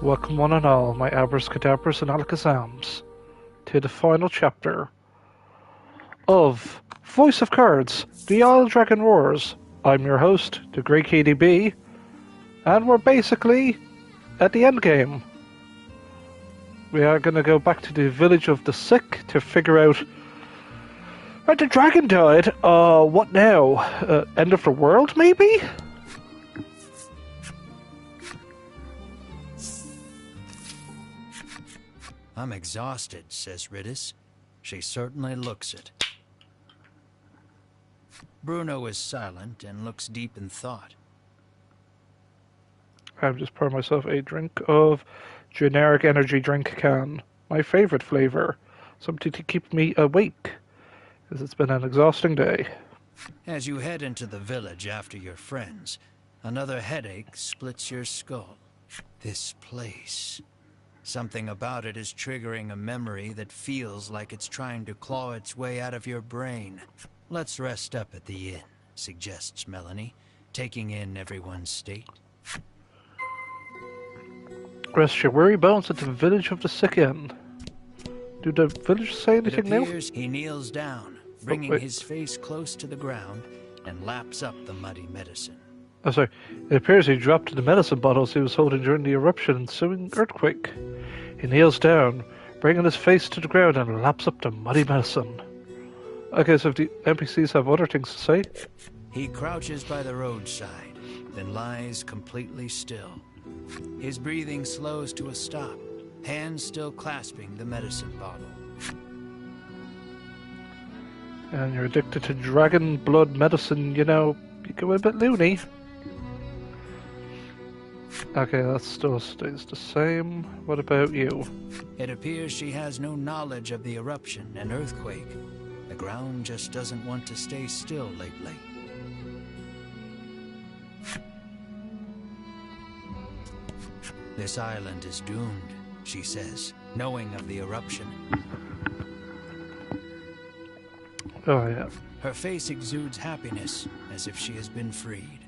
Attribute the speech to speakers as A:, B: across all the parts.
A: Welcome one and all, my abracadabras and alakazams, to the final chapter of Voice of Cards, The Isle Dragon Wars. I'm your host, the great KDB, and we're basically at the end game. We are going to go back to the village of the sick to figure out... Right, the dragon died. What now? End of the world, maybe?
B: I'm exhausted, says Ridis. She certainly looks it. Bruno is silent and looks deep in thought.
A: I'm just pouring myself a drink of generic energy drink can. My favorite flavor. Something to keep me awake, because it's been an exhausting day.
B: As you head into the village after your friends, another headache splits your skull. This place... Something about it is triggering a memory that feels like it's trying to claw its way out of your brain. Let's rest up at the inn, suggests Melanie, taking in everyone's state.
A: Rest your weary bones at the village of the sick inn. Do the village say anything now?
B: It appears he kneels down, bringing his face close to the ground, and laps up the muddy medicine.
A: Oh, sorry. It appears he dropped the medicine bottles he was holding during the eruption ensuing earthquake. He kneels down, bringing his face to the ground and laps up the muddy medicine. Okay, so if the NPCs have other things to say...
B: He crouches by the roadside, then lies completely still. His breathing slows to a stop, hands still clasping the medicine bottle.
A: And you're addicted to dragon blood medicine, you know, you go a bit loony. Okay, that still stays the same. What about you?
B: It appears she has no knowledge of the eruption and earthquake. The ground just doesn't want to stay still lately. This island is doomed, she says, knowing of the eruption.
A: Oh, yeah.
B: Her face exudes happiness, as if she has been freed.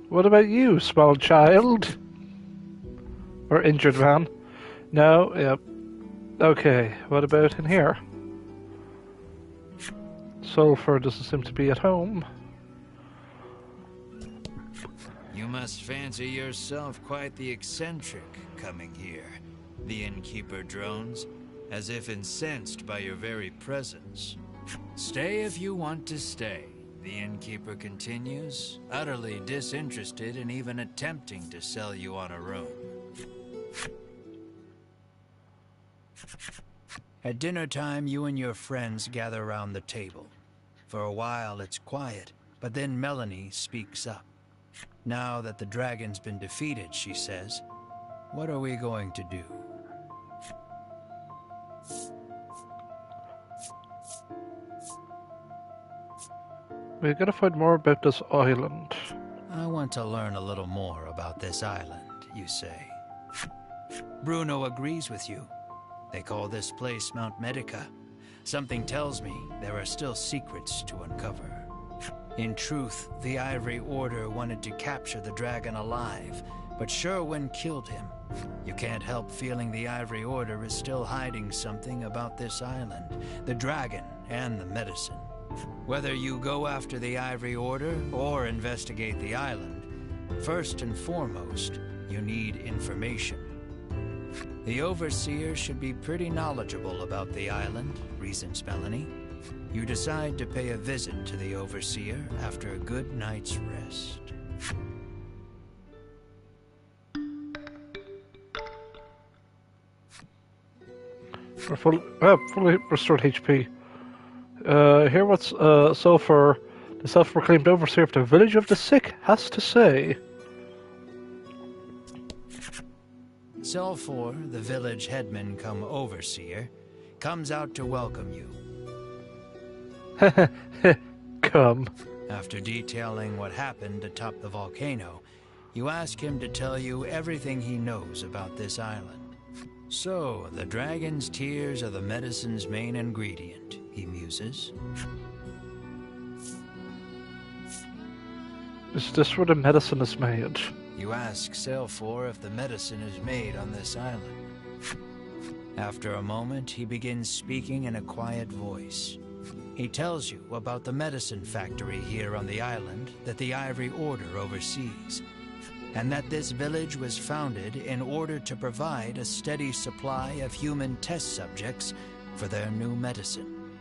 A: What about you, small child? Or injured man? No, yep. Okay, what about in here? Sulfur doesn't seem to be at home.
B: You must fancy yourself quite the eccentric coming here, the innkeeper drones, as if incensed by your very presence. Stay if you want to stay, the innkeeper continues, utterly disinterested in even attempting to sell you on a room. At dinner time, you and your friends gather around the table. For a while, it's quiet, but then Melanie speaks up. Now that the dragon's been defeated, she says, what are we going to do?
A: We gotta find more about this island.
B: I want to learn a little more about this island, you say. Bruno agrees with you. They call this place Mount Medica. Something tells me there are still secrets to uncover. In truth, the Ivory Order wanted to capture the dragon alive, but Sherwin killed him. You can't help feeling the Ivory Order is still hiding something about this island, the dragon and the medicine. Whether you go after the Ivory Order or investigate the island, first and foremost, you need information. The Overseer should be pretty knowledgeable about the island, reasons Melanie. You decide to pay a visit to the Overseer after a good night's rest.
A: We're fully restored HP. Hear what's Sulfur, the self-proclaimed overseer of the village of the sick, has to say.
B: Sulfur, the village headman come overseer, comes out to welcome you.
A: Come.
B: After detailing what happened atop the volcano, you ask him to tell you everything he knows about this island. So, the dragon's tears are the medicine's main ingredient, he muses.
A: Is this where the medicine is made?
B: You ask Selfor if the medicine is made on this island. After a moment, he begins speaking in a quiet voice. He tells you about the medicine factory here on the island that the Ivory Order oversees, and that this village was founded in order to provide a steady supply of human test subjects for their new medicine.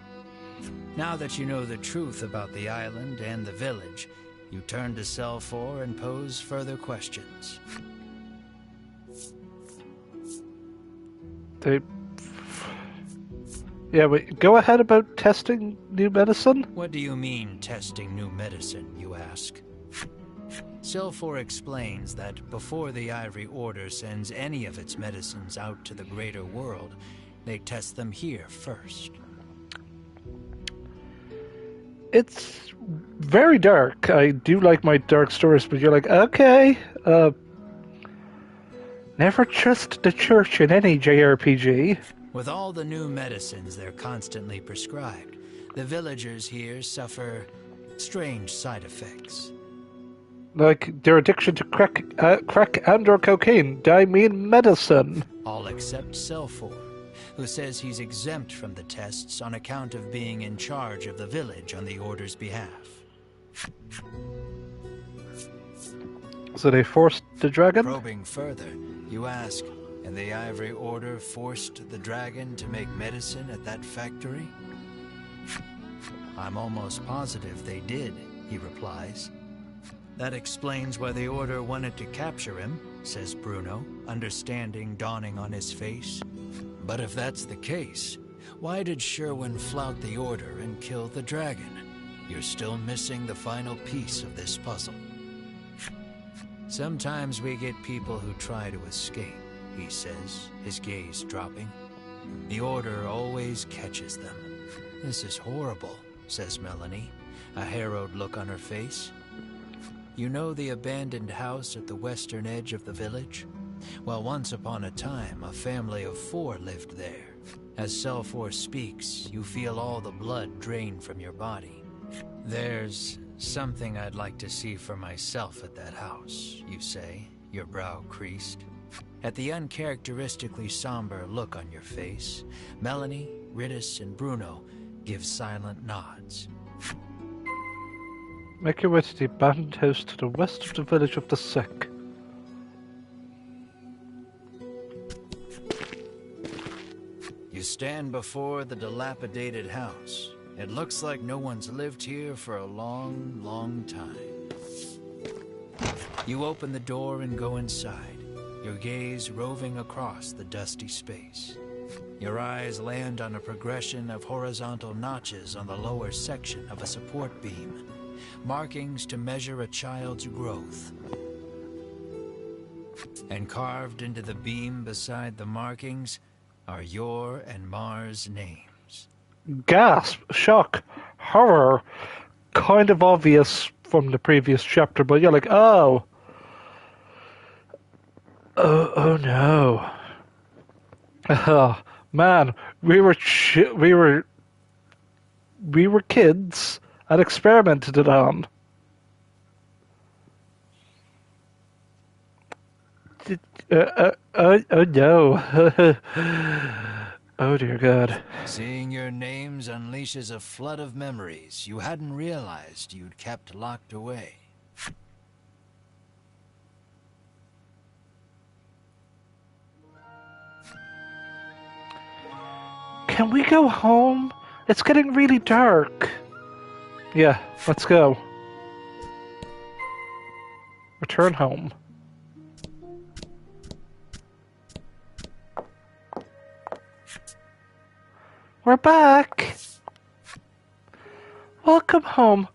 B: Now that you know the truth about the island and the village, you turn to Selfor and pose further questions.
A: Yeah, wait, go ahead about testing new medicine?
B: What do you mean, testing new medicine, you ask? Selfor explains that before the Ivory Order sends any of its medicines out to the greater world, they test them here first.
A: It's very dark. I do like my dark stories, but you're like, okay, never trust the church in any JRPG.
B: With all the new medicines they're constantly prescribed, the villagers here suffer strange side effects.
A: Like their addiction to crack and/or cocaine. I mean medicine.
B: All except Selfor, who says he's exempt from the tests on account of being in charge of the village on the Order's behalf.
A: So they forced the dragon?
B: Probing further, you ask, and the Ivory Order forced the dragon to make medicine at that factory? I'm almost positive they did, he replies. That explains why the Order wanted to capture him, says Bruno, understanding dawning on his face. But if that's the case, why did Sherwin flout the Order and kill the dragon? You're still missing the final piece of this puzzle. Sometimes we get people who try to escape, he says, his gaze dropping. The Order always catches them. This is horrible, says Melanie, a harrowed look on her face. You know the abandoned house at the western edge of the village? Well, once upon a time, a family of 4 lived there. As Selfor speaks, you feel all the blood drain from your body. There's something I'd like to see for myself at that house, you say, your brow creased. At the uncharacteristically somber look on your face, Melanie, Riddis, and Bruno give silent nods.
A: Make your way to the abandoned house to the west of the village of the sick.
B: You stand before the dilapidated house. It looks like no one's lived here for a long, long time. You open the door and go inside, your gaze roving across the dusty space. Your eyes land on a progression of horizontal notches on the lower section of a support beam, markings to measure a child's growth. And carved into the beam beside the markings are your and Mar's names.
A: Gasp! Shock! Horror! Kind of obvious from the previous chapter, but you're like, oh! Oh no. Oh, man, we were kids and experimented it on. Oh no. Oh dear God.
B: Seeing your names unleashes a flood of memories you hadn't realized you'd kept locked away.
A: Can we go home? It's getting really dark. Yeah, let's go. Return home. We're back. Welcome home.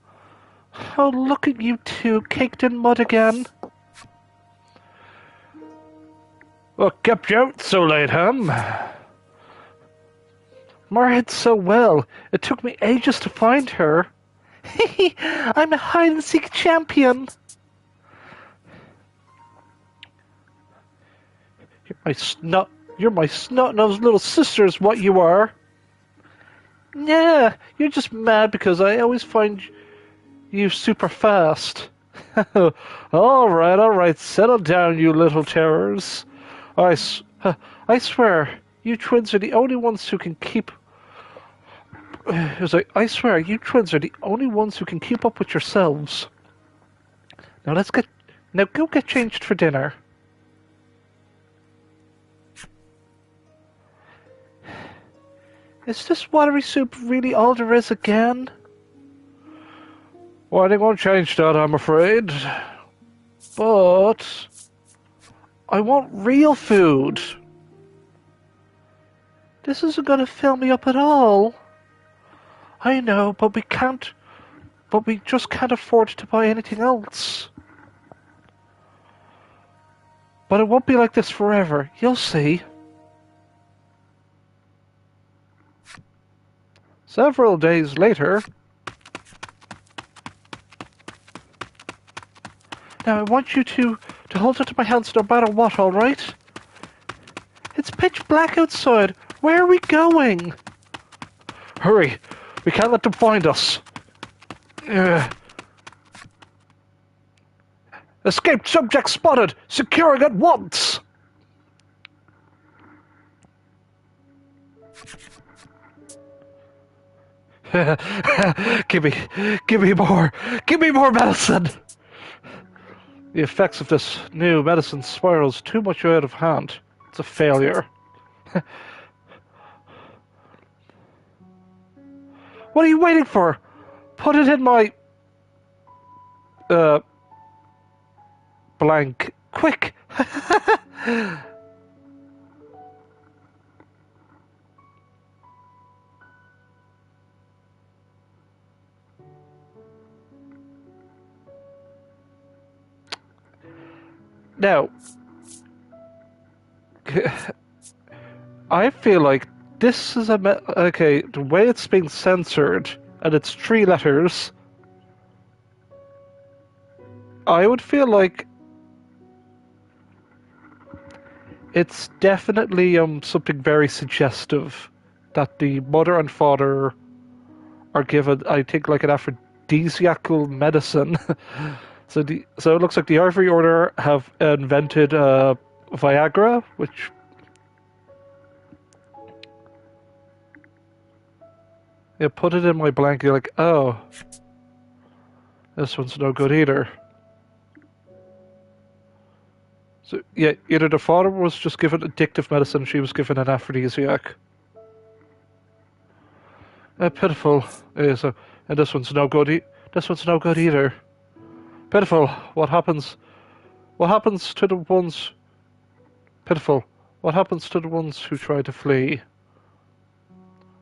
A: Oh, look at you two, caked in mud again. What kept you out so late, huh? Mar hid so well. It took me ages to find her. I'm a hide-and-seek champion. You're my snot-nosed little sister is what you are. Nah, you're just mad because I always find you super fast. All right, settle down, you little terrors. I swear, you twins are the only ones who can keep. It was like, I swear, you twins are the only ones who can keep up with yourselves. Now let's get. Now go get changed for dinner. Is this watery soup really all there is again? Well, it won't change that, I'm afraid. But I want real food. This isn't going to fill me up at all. I know, but we can't. But we just can't afford to buy anything else. But it won't be like this forever. You'll see. Several days later. Now I want you to hold onto my hands no matter what, alright? It's pitch black outside. Where are we going? Hurry. We can't let them find us. Escaped subject spotted. Securing at once. Give me more medicine. The effects of this new medicine spirals too much out of hand. It's a failure. What are you waiting for? Put it in my... blank. Quick! Now, I feel like this is okay, the way it's being censored, and it's 3 letters, I would feel like it's definitely something very suggestive that the mother and father are given, I think, like an aphrodisiacal medicine. So it looks like the Ivory Order have invented Viagra, which... Yeah, put it in my blanket, you're like, oh, this one's no good either. So, yeah, either the father was just given addictive medicine, she was given an aphrodisiac. Pitiful. And this one's no good. This one's no good either. Pitiful. What happens to the ones... Pitiful. What happens to the ones who try to flee?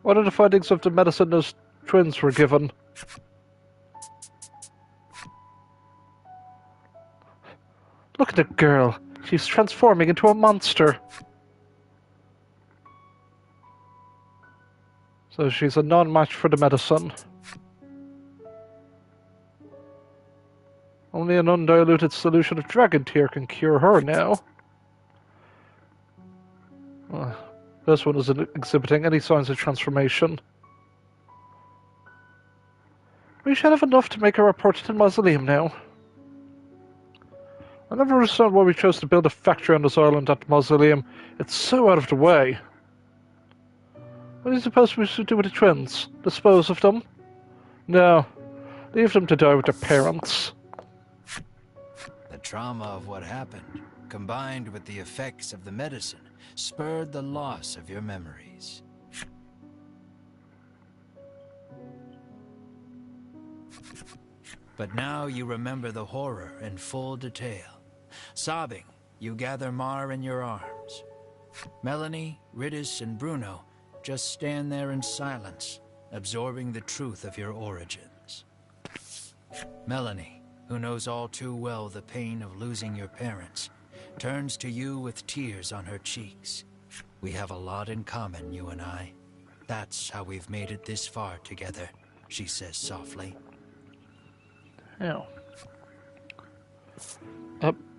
A: What are the findings of the medicine those twins were given? Look at the girl. She's transforming into a monster. So she's a non-match for the medicine. Only an undiluted solution of Dragontear can cure her now. This one isn't exhibiting any signs of transformation. We should have enough to make a report to the mausoleum now. I never understood why we chose to build a factory on this island at the mausoleum. It's so out of the way. What do you suppose we should do with the twins? Dispose of them? No. Leave them to die with their parents.
B: The trauma of what happened, combined with the effects of the medicine, spurred the loss of your memories. But now you remember the horror in full detail. Sobbing, you gather Mar in your arms. Melanie, Riddis, and Bruno just stand there in silence, absorbing the truth of your origins. Melanie, who knows all too well the pain of losing your parents, turns to you with tears on her cheeks. We have a lot in common, you and I. That's how we've made it this far together, she says softly.
A: Yeah.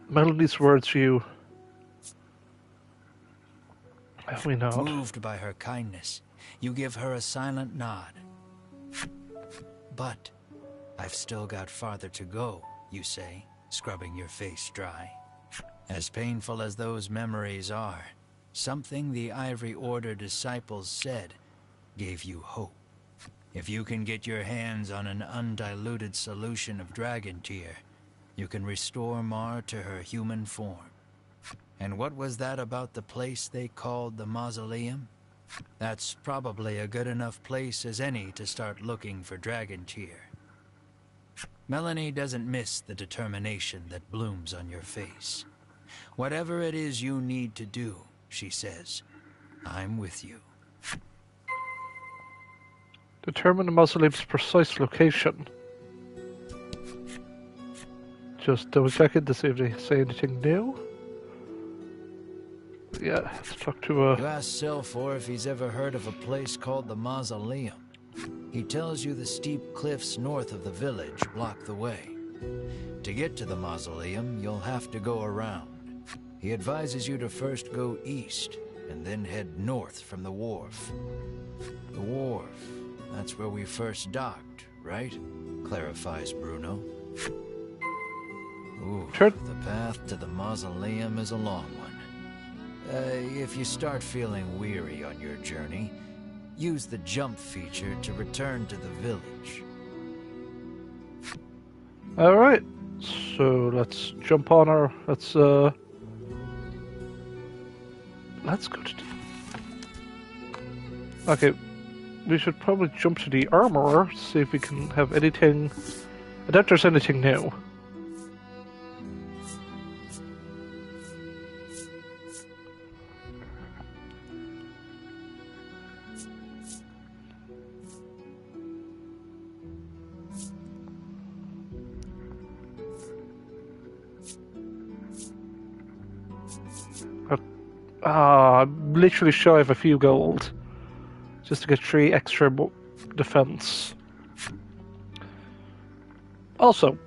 A: Melanie's words to you. We know.
B: Moved by her kindness, you give her a silent nod. But I've still got farther to go, you say, scrubbing your face dry. As painful as those memories are, something the Ivory Order disciples said gave you hope. If you can get your hands on an undiluted solution of Dragontear, you can restore Mar to her human form. And what was that about the place they called the Mausoleum? That's probably a good enough place as any to start looking for Dragontear. Melanie doesn't miss the determination that blooms on your face. Whatever it is you need to do, she says, I'm with you.
A: Determine the mausoleum's precise location. Just double check it to see if they say anything new. Yeah, let's talk to
B: You ask Selfor if he's ever heard of a place called the Mausoleum. He tells you the steep cliffs north of the village block the way. To get to the Mausoleum, you'll have to go around. He advises you to first go east, and then head north from the wharf. The wharf, that's where we first docked, right? Clarifies Bruno. Ooh, the path to the Mausoleum is a long one. If you start feeling weary on your journey, use the jump feature to return to the village.
A: Alright, so let's jump on our... Let's go to... Okay, we should probably jump to the armorer, see if we can have anything... I doubt there's anything new. I'm literally shy of a few gold. Just to get 3 extra defense. Also,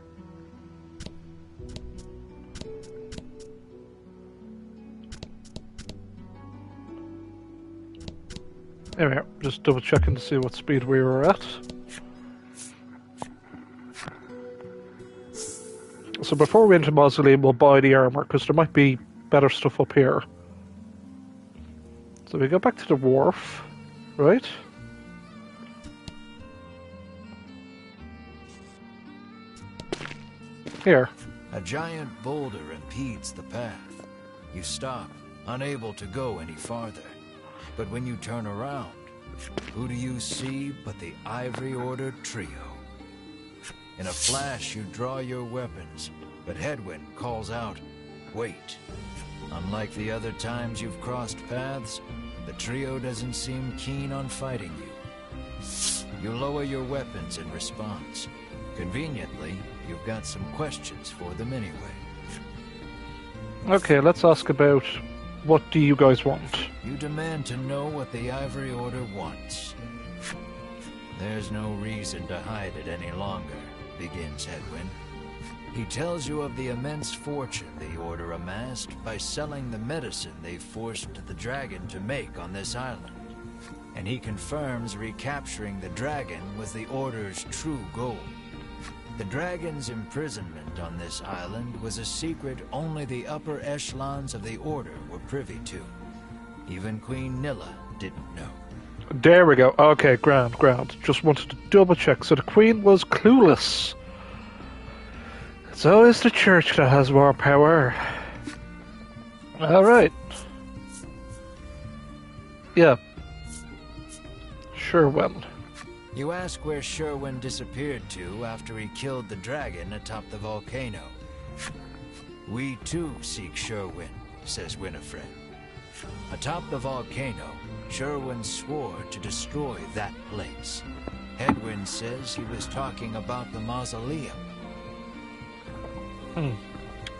A: there we are. Just double checking to see what speed we were at. So before we enter Mausoleum, we'll buy the armor, because there might be better stuff up here. So we go back to the wharf, right? Here.
B: A giant boulder impedes the path. You stop, unable to go any farther. But when you turn around, who do you see but the Ivory Order trio? In a flash, you draw your weapons, but Hedwyn calls out, "Wait." Unlike the other times you've crossed paths, the trio doesn't seem keen on fighting you. You lower your weapons in response. Conveniently, you've got some questions for them anyway.
A: Okay, let's ask about what do you guys want?
B: You demand to know what the Ivory Order wants. There's no reason to hide it any longer, begins Hedwyn. He tells you of the immense fortune the Order amassed by selling the medicine they forced the dragon to make on this island. And he confirms recapturing the dragon was the Order's true goal. The dragon's imprisonment on this island was a secret only the upper echelons of the Order were privy to. Even Queen Nilla didn't know.
A: There we go. Okay, ground. Just wanted to double check. So the Queen was clueless. It's always the church that has more power. Alright. Yeah. Sherwin.
B: You ask where Sherwin disappeared to after he killed the dragon atop the volcano. We too seek Sherwin, says Winifred. Atop the volcano, Sherwin swore to destroy that place. Hedwyn says he was talking about the mausoleum.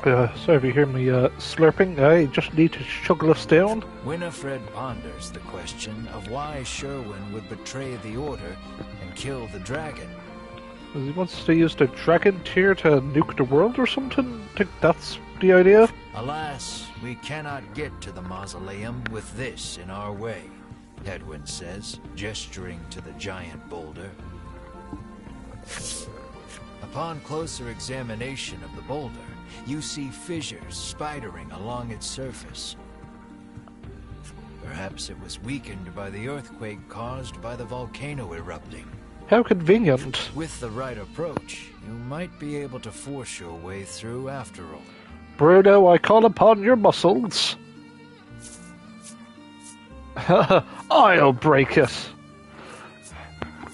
A: Sorry if you hear me slurping. I just need to chuggle us down.
B: Winifred ponders the question of why Sherwin would betray the Order and kill the dragon.
A: He wants to use the Dragontear to nuke the world or something? I think that's the idea.
B: Alas, we cannot get to the mausoleum with this in our way, Hedwyn says, gesturing to the giant boulder. A Upon closer examination of the boulder, you see fissures spidering along its surface. Perhaps it was weakened by the earthquake caused by the volcano erupting.
A: How convenient.
B: With the right approach, you might be able to force your way through after all.
A: Bruno, I call upon your muscles. I'll break it.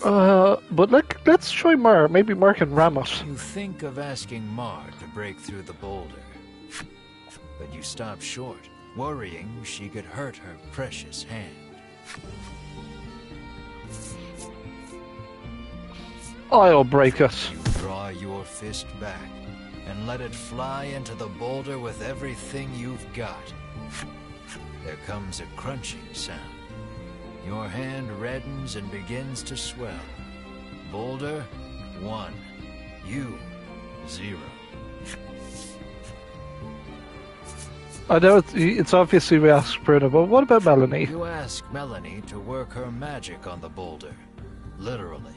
A: But let's try Mar. Maybe Mar can ram it.
B: You think of asking Mar to break through the boulder, but you stop short, worrying she could hurt her precious hand.
A: I'll break it.
B: You draw your fist back and let it fly into the boulder with everything you've got. There comes a crunching sound. Your hand reddens and begins to swell. Boulder, 1. You, 0.
A: I know it's obviously we asked Bruno, but what about Melanie?
B: You ask Melanie to work her magic on the boulder. Literally.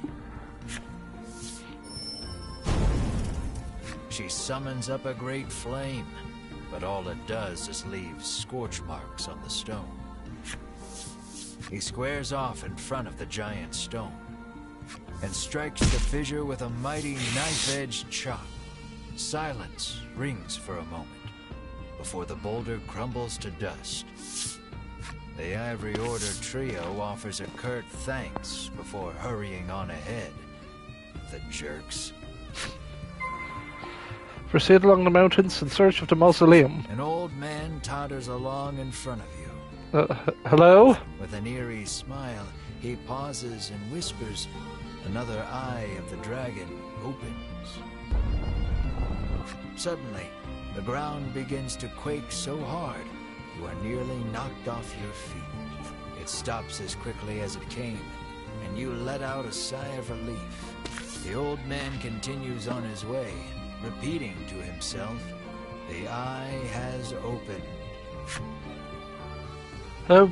B: She summons up a great flame, but all it does is leave scorch marks on the stone. He squares off in front of the giant stone and strikes the fissure with a mighty knife-edged chop. Silence rings for a moment before the boulder crumbles to dust. The Ivory Order trio offers a curt thanks before hurrying on ahead. The jerks.
A: Proceed along the mountains in search of the mausoleum.
B: An old man totters along in front of you.
A: Hello?
B: With an eerie smile, he pauses and whispers, "Another eye of the dragon opens." Suddenly, the ground begins to quake so hard, you are nearly knocked off your feet. It stops as quickly as it came, and you let out a sigh of relief. The old man continues on his way, repeating to himself, "The eye has opened."
A: How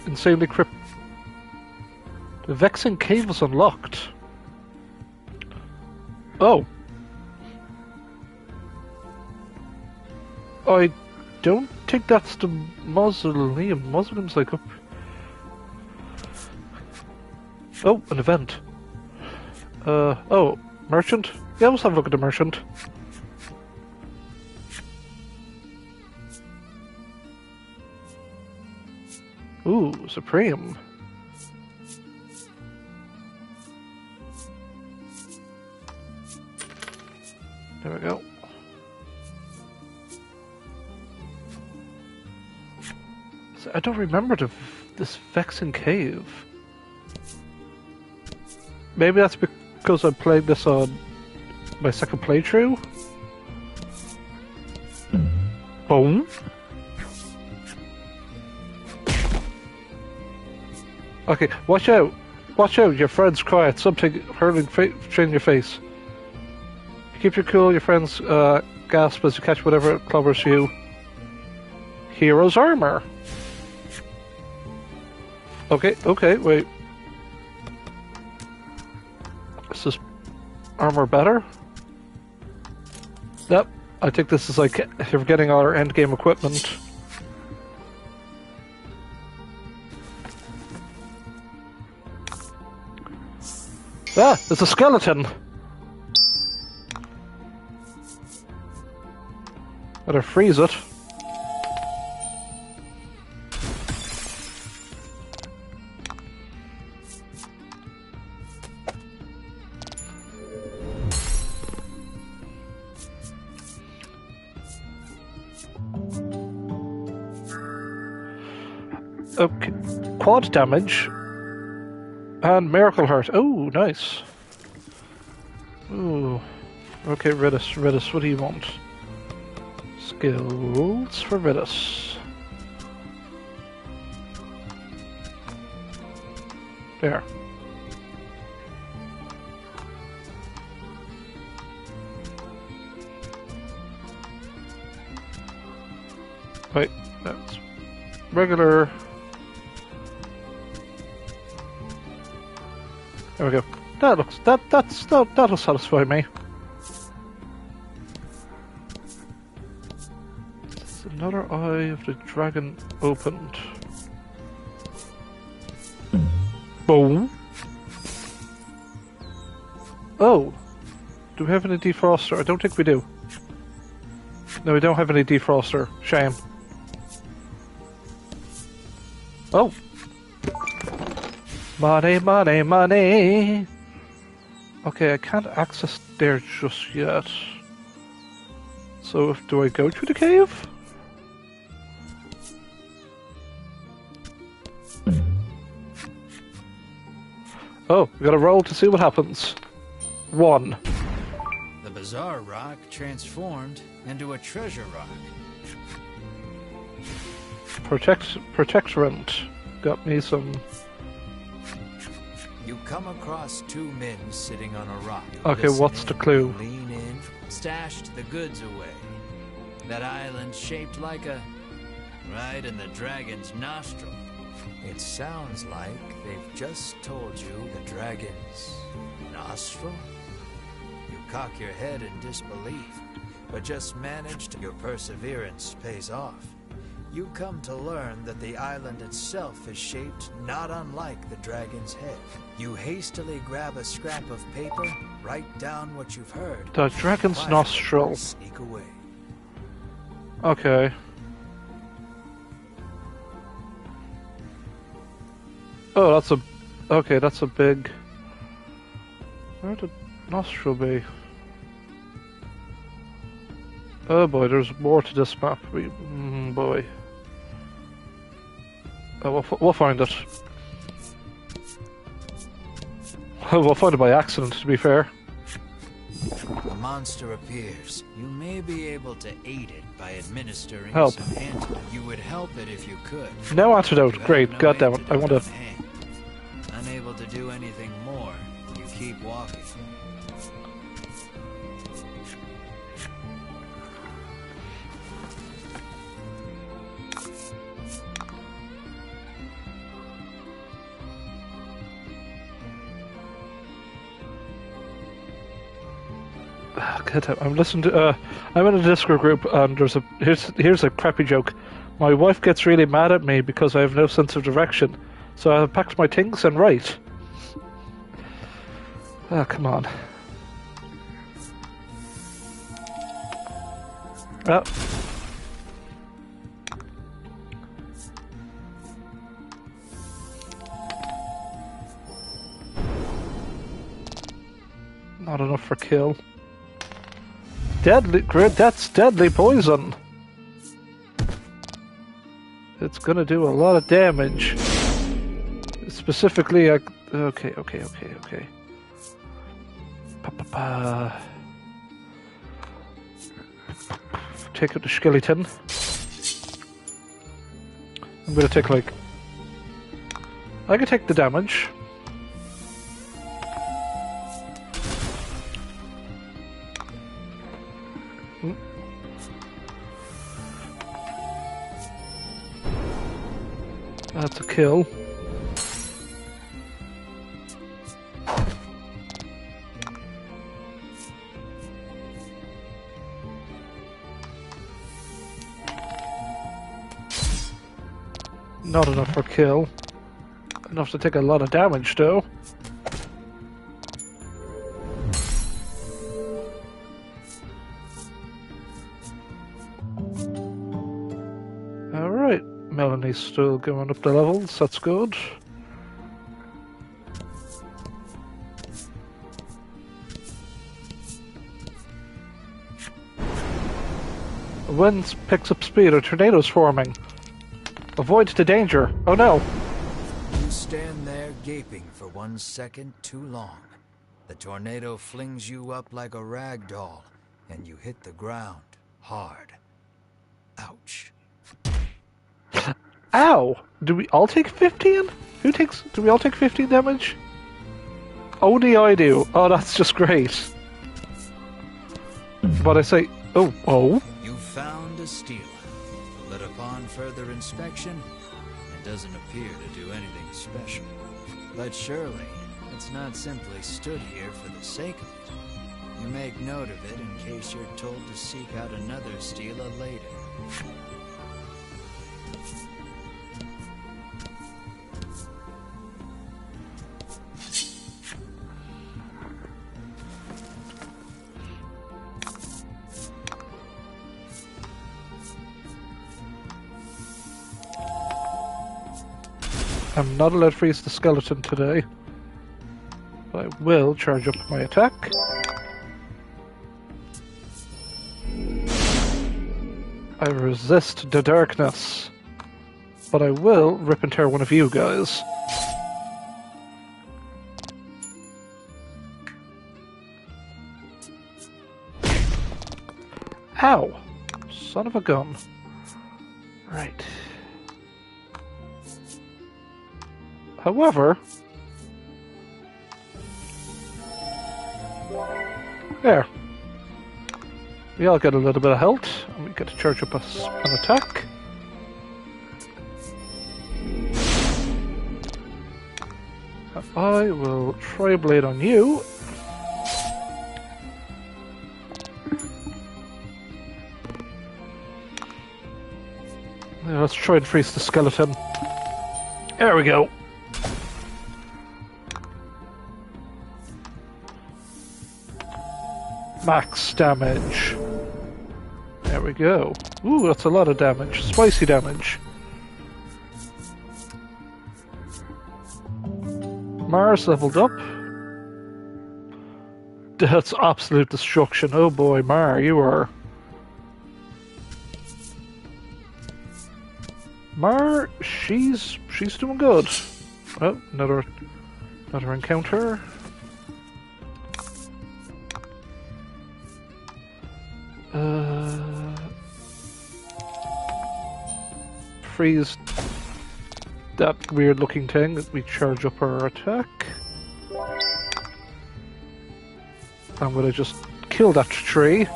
A: insanely crypt. The Vexing Cave was unlocked. Oh. I don't think that's the mausoleum. Mausoleum's like up. Oh, an event. Oh, merchant? Yeah, let's have a look at the merchant. Ooh, Supreme. There we go. So I don't remember this Vexing Cave. Maybe that's because I played this on my second playthrough. Boom. Okay, watch out! Watch out, your friend's quiet. Something hurling in your face. Keep your cool, your friends gasp as you catch whatever clobbers you. Hero's armor! Okay, wait. Is this armor better? Yep, I think this is like if you're getting all our endgame equipment. Ah, it's a skeleton! Better freeze it. Okay, quad damage and miracle heart. Oh, nice. Ooh. Okay, Ridus, what do you want? Skills for Ridus. There. Wait, that's regular. There we go. That'll satisfy me. Another eye of the dragon opened. Boom. Oh. Do we have any defroster? I don't think we do. No, we don't have any defroster. Shame. Oh. Money, money, money. Okay, I can't access there just yet. So, do I go through the cave? Oh, we gotta roll to see what happens. 1.
B: The bizarre rock transformed into a treasure rock.
A: Protectorant. Got me some...
B: You come across 2 men sitting on a rock.
A: Okay, what's the clue?
B: Lean in, stashed the goods away. That island shaped like a... right in the dragon's nostril. It sounds like they've just told you the dragon's nostril? You cock your head in disbelief, but just managed. Your perseverance pays off. You come to learn that the island itself is shaped not unlike the dragon's head. You hastily grab a scrap of paper, write down what you've heard.
A: The dragon's
B: quietly
A: nostril.
B: Sneak away.
A: Okay. Oh, that's a... Okay, that's a big... Where'd the nostril be? Oh boy, there's more to this map. Boy. Oh, we'll find it. We'll find it by accident, to be fair.
B: A monster appears. You may be able to aid it by administering
A: Help.
B: some antidote. You would help it if you could.
A: No antidote.
B: You have
A: Great.
B: no
A: God damn it. I
B: antidote
A: want to...
B: on hand. Unable to do anything more, you keep walking.
A: I'm listening to. I'm in a Discord group, and here's a crappy joke. My wife gets really mad at me because I have no sense of direction, so I packed my things and write. Ah, come on. Ah. Not enough for kill. Deadly, that's deadly poison. It's gonna do a lot of damage. Specifically, okay. Take out the skeleton. I'm gonna take like... I can take the damage. That's a kill. Not enough for kill. Enough to take a lot of damage though. Alright. Melanie's still going up the levels, that's good. The wind picks up speed, a tornado's forming. Avoid the danger. Oh no!
B: You stand there gaping for 1 second too long. The tornado flings you up like a rag doll, and you hit the ground hard. Ouch.
A: Ow! Do we all take 15? Do we all take 15 damage? Only I do. Oh, that's just great. But I say, oh.
B: You found a stealer, but upon further inspection, it doesn't appear to do anything special. But surely, it's not simply stood here for the sake of it. You make note of it in case you're told to seek out another stealer later.
A: I'm not allowed to freeze the skeleton today, but I will charge up my attack. I resist the darkness, but I will rip and tear one of you guys. Ow! Son of a gun. Right. However, there. We all get a little bit of health, and we get to charge up an attack. And I will try a blade on you. Now let's try and freeze the skeleton. There we go. Max damage. There we go. Ooh, that's a lot of damage. Spicy damage. Mars leveled up. That's absolute destruction. Oh boy, Mar, you are... Mar, she's doing good. Oh, another encounter. Freeze that weird looking thing that we charge up our attack. I'm gonna just kill that tree.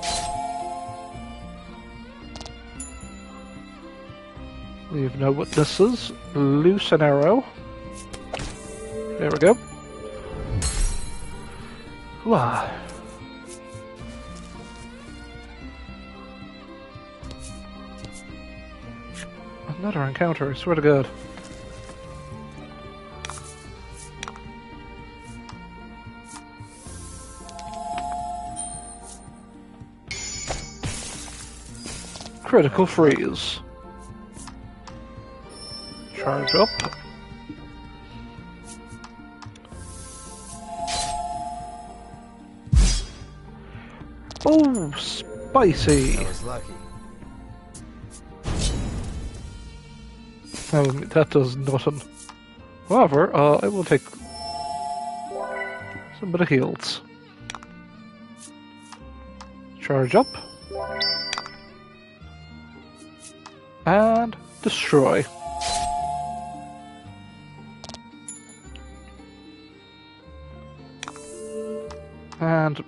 A: Leave no witnesses. Loose an arrow. There we go. Wow. Another encounter, I swear to God. Critical freeze. Charge up. Oh, spicy!
B: I was lucky.
A: That does nothing. However, I will take some bit of heals. Charge up. And destroy. And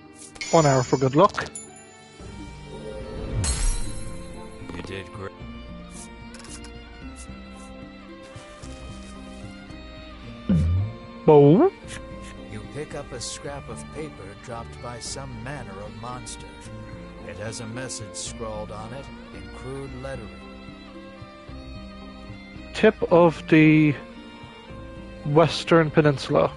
A: 1 hour for good luck.
B: You did great.
A: Boom.
B: You pick up a scrap of paper dropped by some manner of monster. It has a message scrawled on it in crude lettering.
A: Tip of the Western Peninsula.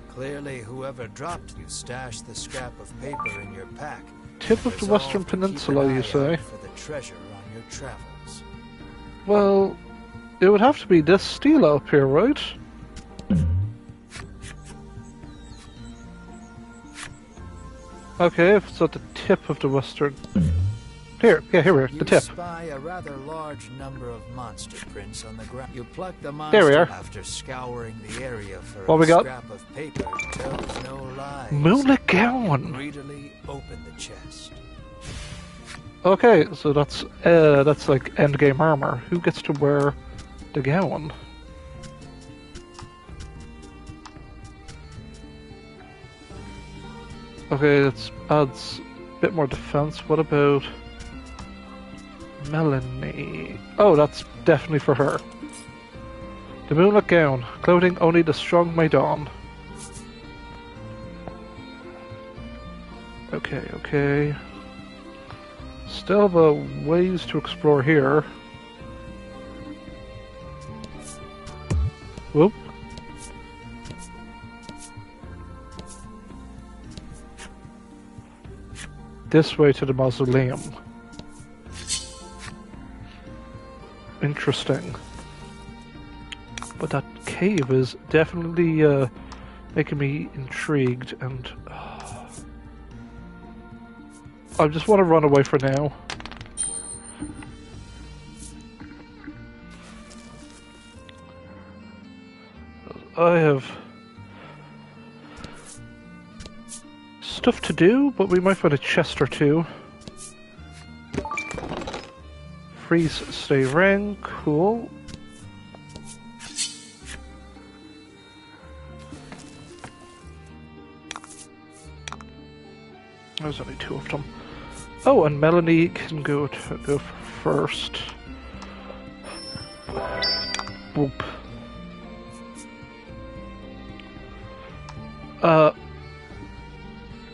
B: Clearly, whoever dropped you stashed the scrap of paper in your pack.
A: Tip of the Western Peninsula, you say?
B: For the treasure on your travels.
A: Well, it would have to be this stela up here, right? Okay, if it's at the tip of the Western... Here we are, the tip.
B: You spy a rather large number of monster prints on the ground. You pluck the
A: There we
B: monster
A: are.
B: after scouring the area for
A: What
B: a
A: we got?
B: scrap of paper tells no lies.
A: Moonlit gown!
B: Greedily open the chest.
A: Okay, so that's like endgame armor. Who gets to wear the gown? Okay, that adds a bit more defense. What about Melanie? Oh, that's definitely for her. The moonlit gown, clothing only the strong may don. Okay, okay. Still have a ways to explore here. Whoop. This way to the mausoleum. Interesting. But that cave is definitely making me intrigued, and I just want to run away for now. I have stuff to do, but we might find a chest or two. Freeze, stay ring, cool. There's only 2 of them. Oh, and Melanie can go first. Boop.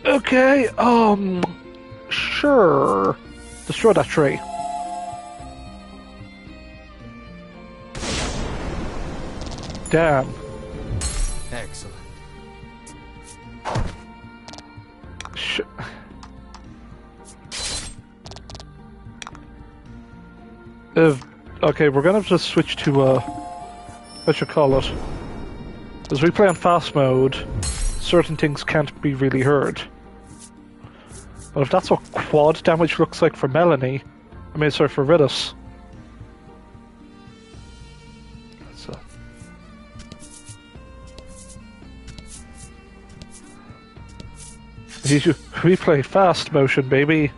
A: Okay, sure. Destroy that tree. Damn.
B: Excellent.
A: Okay, we're gonna just switch to, what you call it? As we play on fast mode, certain things can't be really heard. But if that's what quad damage looks like for Melanie, I mean, sorry, for Ridus. We play fast motion, baby.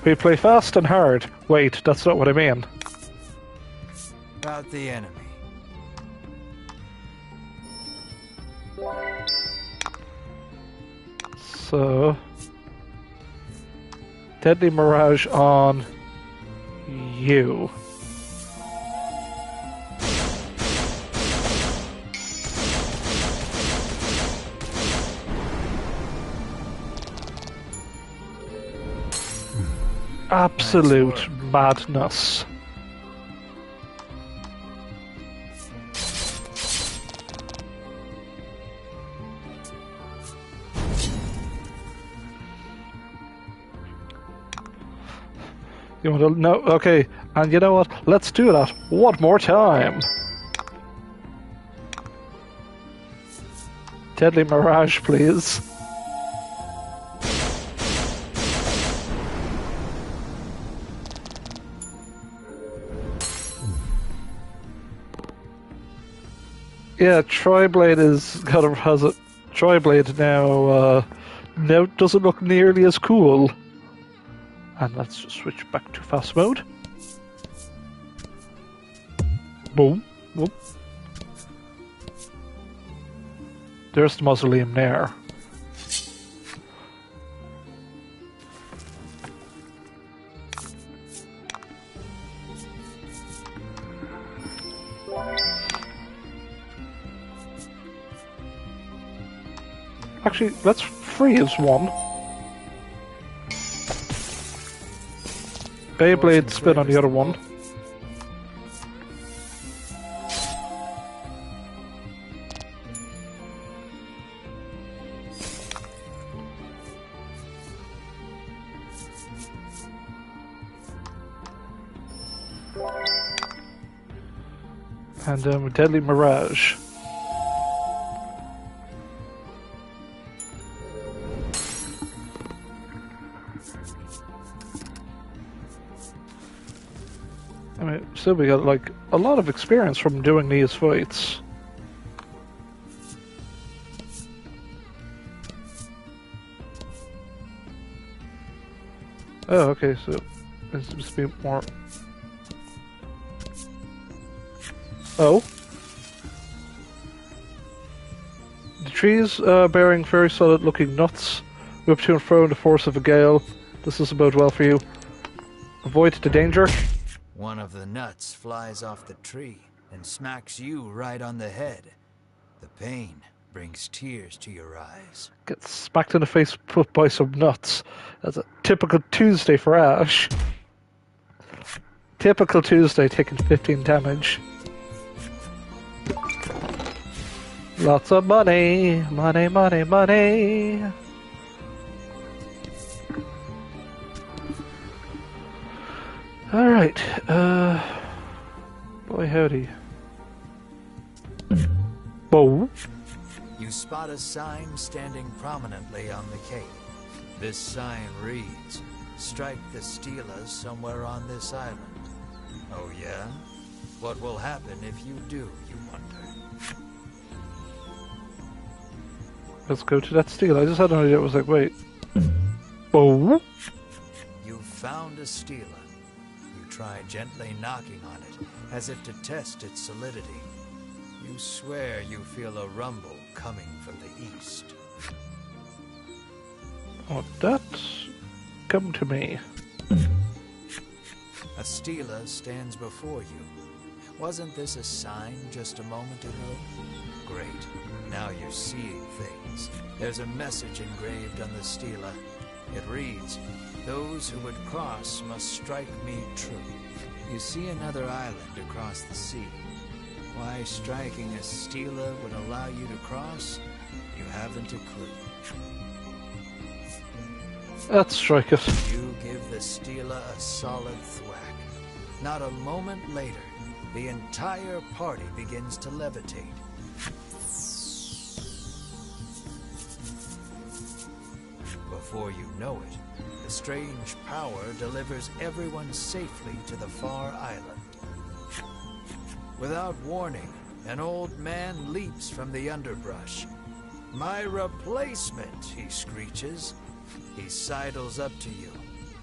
A: We play fast and hard. Wait, that's not what I mean.
B: About the enemy.
A: So... Deadly Mirage on... you. Absolute madness. You want to know? Okay, and you know what? Let's do that one more time. Deadly Mirage, please. Yeah, Tri-Blade is kind of has a Tri-Blade now. Now doesn't look nearly as cool. And let's just switch back to fast mode. Boom, boom. There's the mausoleum there. Actually, let's freeze one. Beyblade spin on the other one. And then Deadly Mirage. I mean, still we got like a lot of experience from doing these fights. Oh, okay, so this must be more. Oh. The trees bearing very solid looking nuts. Whip to and fro in the force of a gale. This doesn't bode well for you. Avoid the danger.
B: One of the nuts flies off the tree and smacks you right on the head. The pain brings tears to your eyes.
A: Get smacked in the face by some nuts. That's a typical Tuesday for Ash. Typical Tuesday, taking 15 damage. Lots of money, money, money, money. Alright, boy howdy. Whoa.
B: You spot a sign standing prominently on the cape. This sign reads, "Strike the Steelers somewhere on this island." Oh yeah? What will happen if you do, you wonder?
A: Let's go to that steel. I just had an idea. It was like, wait. Oh.
B: You found a Steeler. You try gently knocking on it, as if to test its solidity. You swear you feel a rumble coming from the east.
A: Oh, that's come to me.
B: A Steeler stands before you. Wasn't this a sign just a moment ago? Great. Now you're seeing things. There's a message engraved on the Steeler. It reads, "Those who would cross must strike me true." You see another island across the sea. Why striking a Steeler would allow you to cross, you haven't a clue.
A: Let's strike it.
B: You give the Steeler a solid thwack. Not a moment later, the entire party begins to levitate. Before you know it, the strange power delivers everyone safely to the far island. Without warning, an old man leaps from the underbrush. "My replacement," he screeches. He sidles up to you.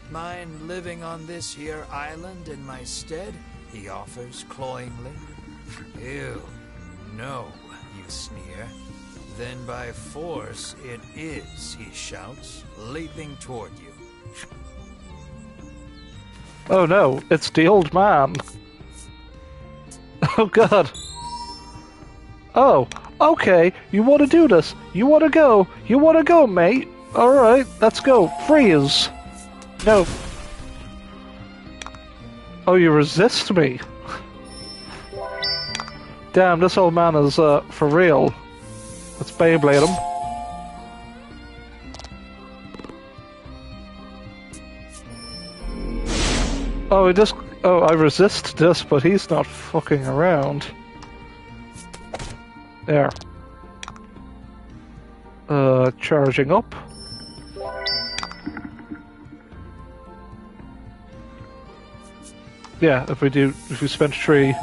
B: "Mind living on this here island in my stead?" he offers cloyingly. "Ew, no," you sneer. "Then by force it is," he shouts, leaping toward you.
A: Oh no, it's the old man. Oh god. Oh, okay, you want to do this. You want to go. You want to go, mate. Alright, let's go. Freeze. No. Oh, you resist me. Damn, this old man is, for real. Let's Beyblade him. Oh, he just... Oh, I resist this, but he's not fucking around. There. Charging up. Yeah, if we spend 3...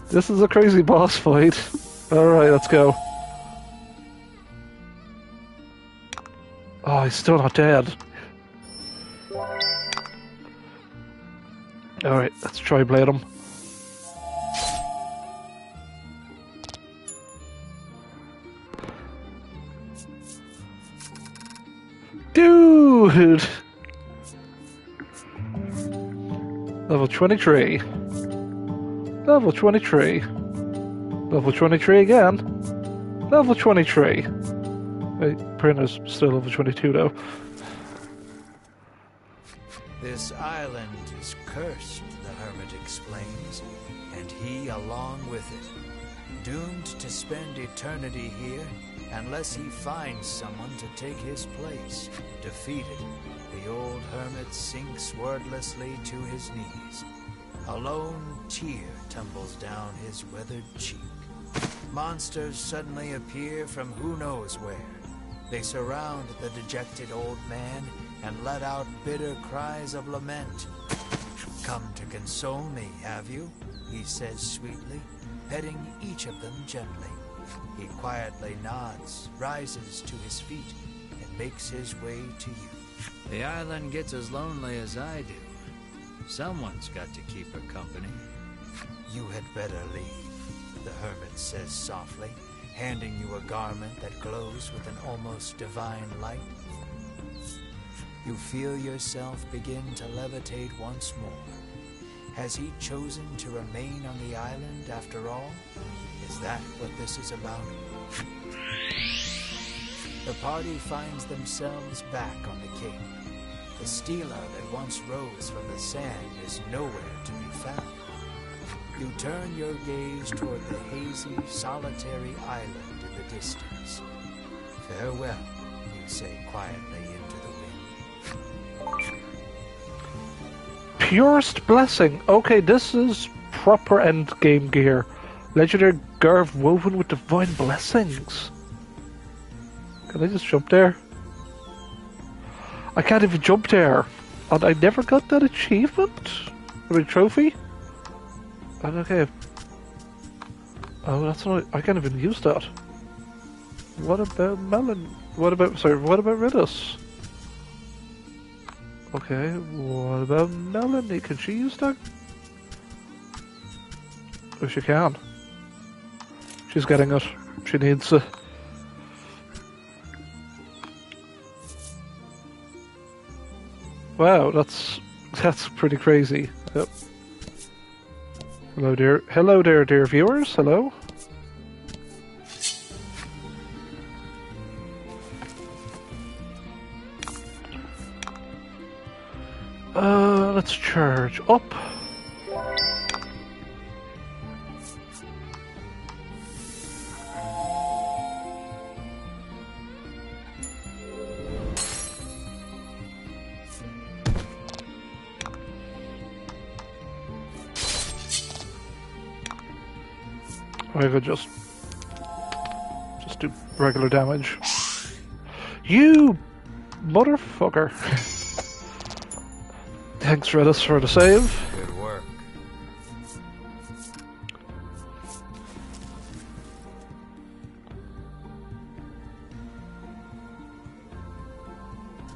A: This is a crazy boss fight. Alright, let's go. Oh, he's still not dead. Alright, let's try blade him. Dude! Level 23. Level 23. Level 23 again. Level 23. Wait, Printer's still level 22 though.
B: "This island is cursed," the hermit explains, "and he along with it. Doomed to spend eternity here unless he finds someone to take his place. Defeated, the old hermit sinks wordlessly to his knees. A lone tear tumbles down his weathered cheek. Monsters suddenly appear from who knows where. They surround the dejected old man and let out bitter cries of lament. 'Come to console me, have you?' he says sweetly, petting each of them gently. He quietly nods, rises to his feet, and makes his way to you. The island gets as lonely as I do. Someone's got to keep her company." "You had better leave," the hermit says softly, handing you a garment that glows with an almost divine light. You feel yourself begin to levitate once more. Has he chosen to remain on the island after all? Is that what this is about? The party finds themselves back on the cape. The stela that once rose from the sand is nowhere to be found. You turn your gaze toward the hazy, solitary island in the distance. Farewell, you say quietly into the wind.
A: Purest blessing. Okay, this is proper endgame gear. Legendary garb woven with divine blessings. Can I just jump there? I can't even jump there. And I never got that achievement? Or a trophy? And okay. Oh, that's not... I can't even use that. What about Melon? What about Ridus? Okay, what about Melanie? Can she use that? Oh, she can. She's getting it. She needs it. Wow, that's pretty crazy. Yep. Hello there, dear viewers. Hello. Let's charge up. I could just do regular damage. You motherfucker. Thanks, Redis, for the save.
B: Good work.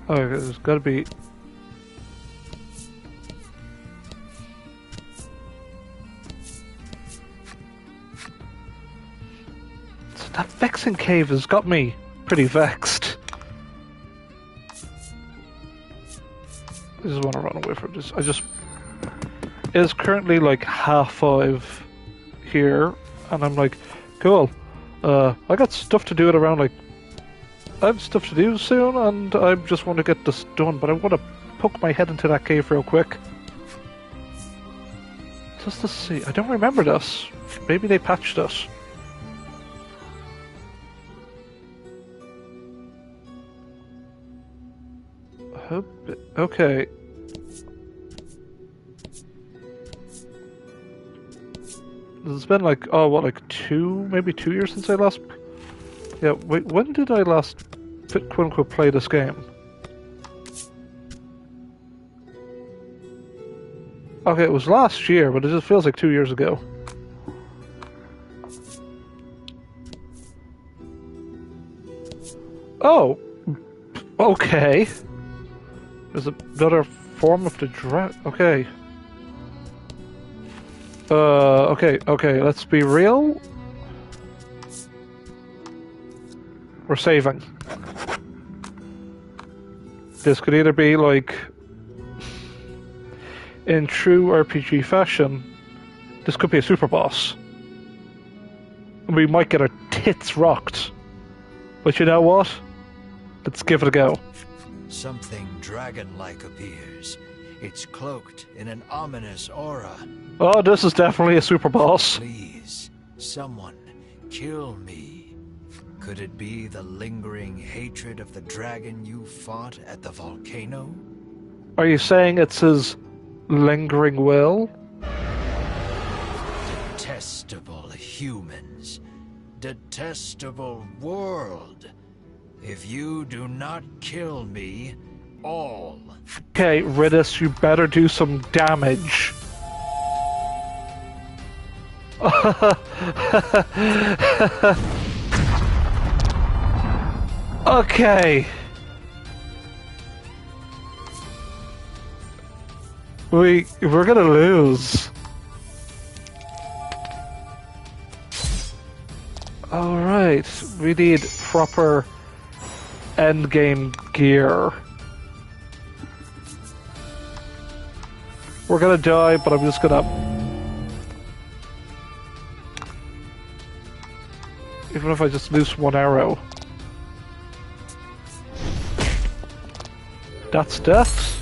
A: Oh, there's gotta be... So that vexing cave has got me pretty vexed. I just want to run away from this. It is currently like 5:30 here, and I'm like, cool. I got stuff to do at around like... I have stuff to do soon, and I just want to get this done, but I want to poke my head into that cave real quick. Just to see. I don't remember this. Maybe they patched it. Okay. It's been like, oh, what, like maybe 2 years since I last... Yeah, wait, when did I last, quote-unquote, play this game? Okay, it was last year, but it just feels like 2 years ago. Oh! Okay. There's another form of the okay. Okay, let's be real. We're saving. This could either be like, in true RPG fashion, this could be a super boss. And we might get our tits rocked. But you know what? Let's give it a go.
B: Something dragon-like appears. It's cloaked in an ominous aura.
A: Oh, this is definitely a super boss.
B: Please, someone, kill me. Could it be the lingering hatred of the dragon you fought at the volcano?
A: Are you saying it's his lingering will?
B: Detestable humans. Detestable world. If you do not kill me, all.
A: Okay, Ridus, you better do some damage. Okay. We're gonna lose. Alright, we need proper endgame gear. We're gonna die, but I'm just gonna... Even if I just lose one arrow. That's death.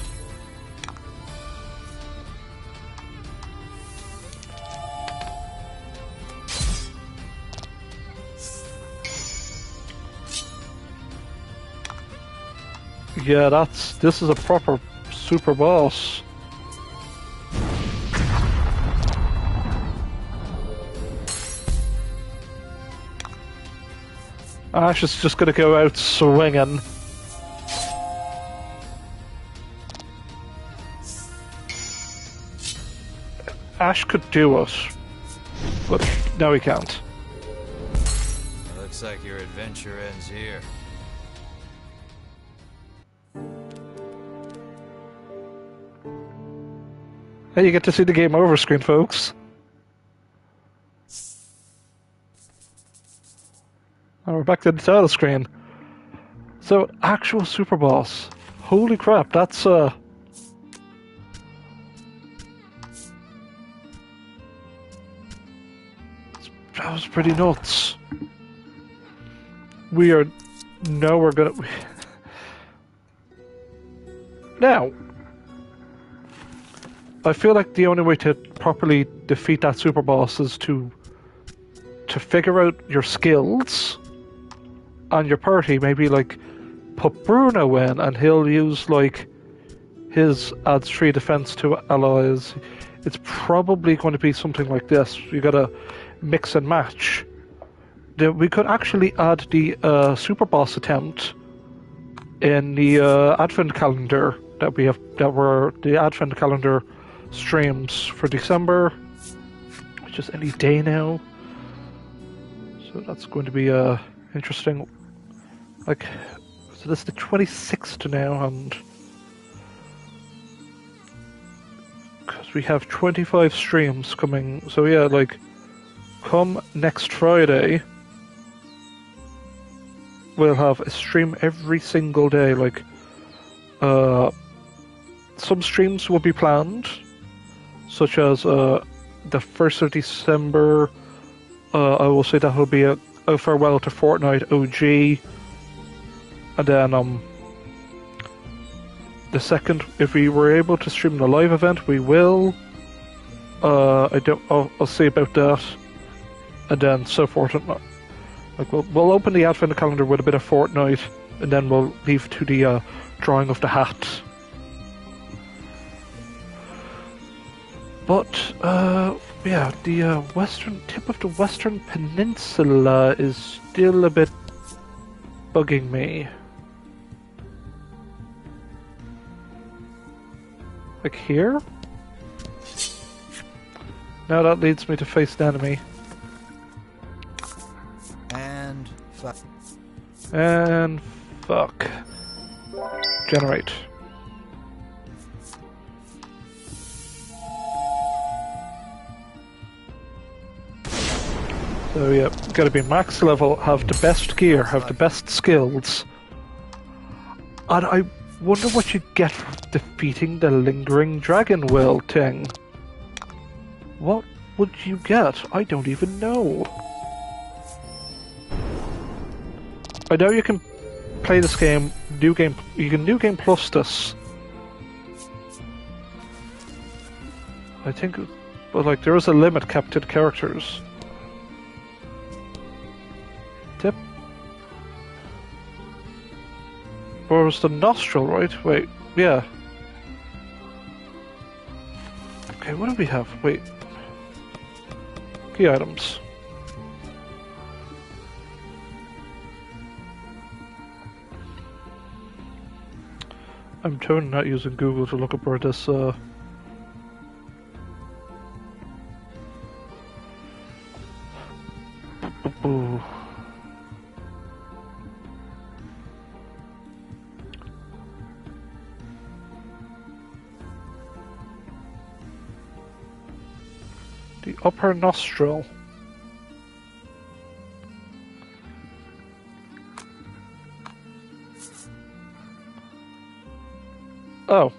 A: Yeah, this is a proper super boss. Ash is just gonna go out swinging. Ash could do it, but no, he can't.
B: Looks like your adventure ends here.
A: Hey, you get to see the game over screen, folks. And we're back to the title screen. So, actual super boss. Holy crap, that's that was pretty nuts. We're gonna... Now, I feel like the only way to properly defeat that super boss is to figure out your skills and your party. Maybe like put Bruno in, and he'll use like his adds 3 defense to allies. It's probably going to be something like this. You gotta mix and match. We could actually add the super boss attempt in the advent calendar that we have. That were the advent calendar streams for December, which is any day now. So that's going to be interesting. Like, so this is the 26th now, and because we have 25 streams coming. So yeah, like, come next Friday, we'll have a stream every single day. Like, some streams will be planned, such as the 1st of December. I will say that will be a farewell to Fortnite OG, and then the 2nd, if we were able to stream the live event, we will. I'll see about that, and then so forth. Like we'll open the advent calendar with a bit of Fortnite, and then we'll leave to the drawing of the hat. But yeah, the western tip of the Western Peninsula is still a bit bugging me. Like here? Now that leads me to face the enemy.
B: And fuck.
A: And fuck. Generate. So yeah, gotta be max level, have the best gear, have the best skills. And I wonder what you get for defeating the lingering dragon will thing. What would you get? I don't even know. I know you can play this game, you can New Game Plus this. I think, but like there is a limit kept to the characters. Tip. Or was the nostril, right? Wait, yeah. Okay, what do we have? Wait. Key items. I'm totally not using Google to look up where this Ooh. The upper nostril. Oh.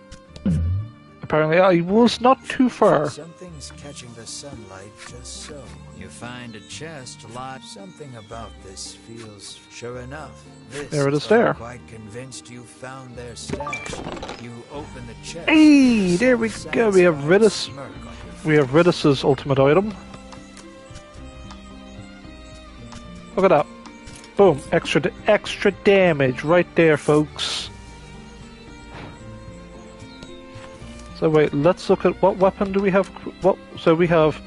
A: apparently. I was not too far.
B: Something's catching the sunlight just so. You find a chest locked. Something about this feels sure enough.
A: There it is there.
B: I'm quite convinced you found their stash. You open the chest.
A: Hey, there we go. We have Ridus. We have Ridus's ultimate item. Look at that. Boom. Extra damage right there, folks. So wait, let's look at what weapon do we have. So we have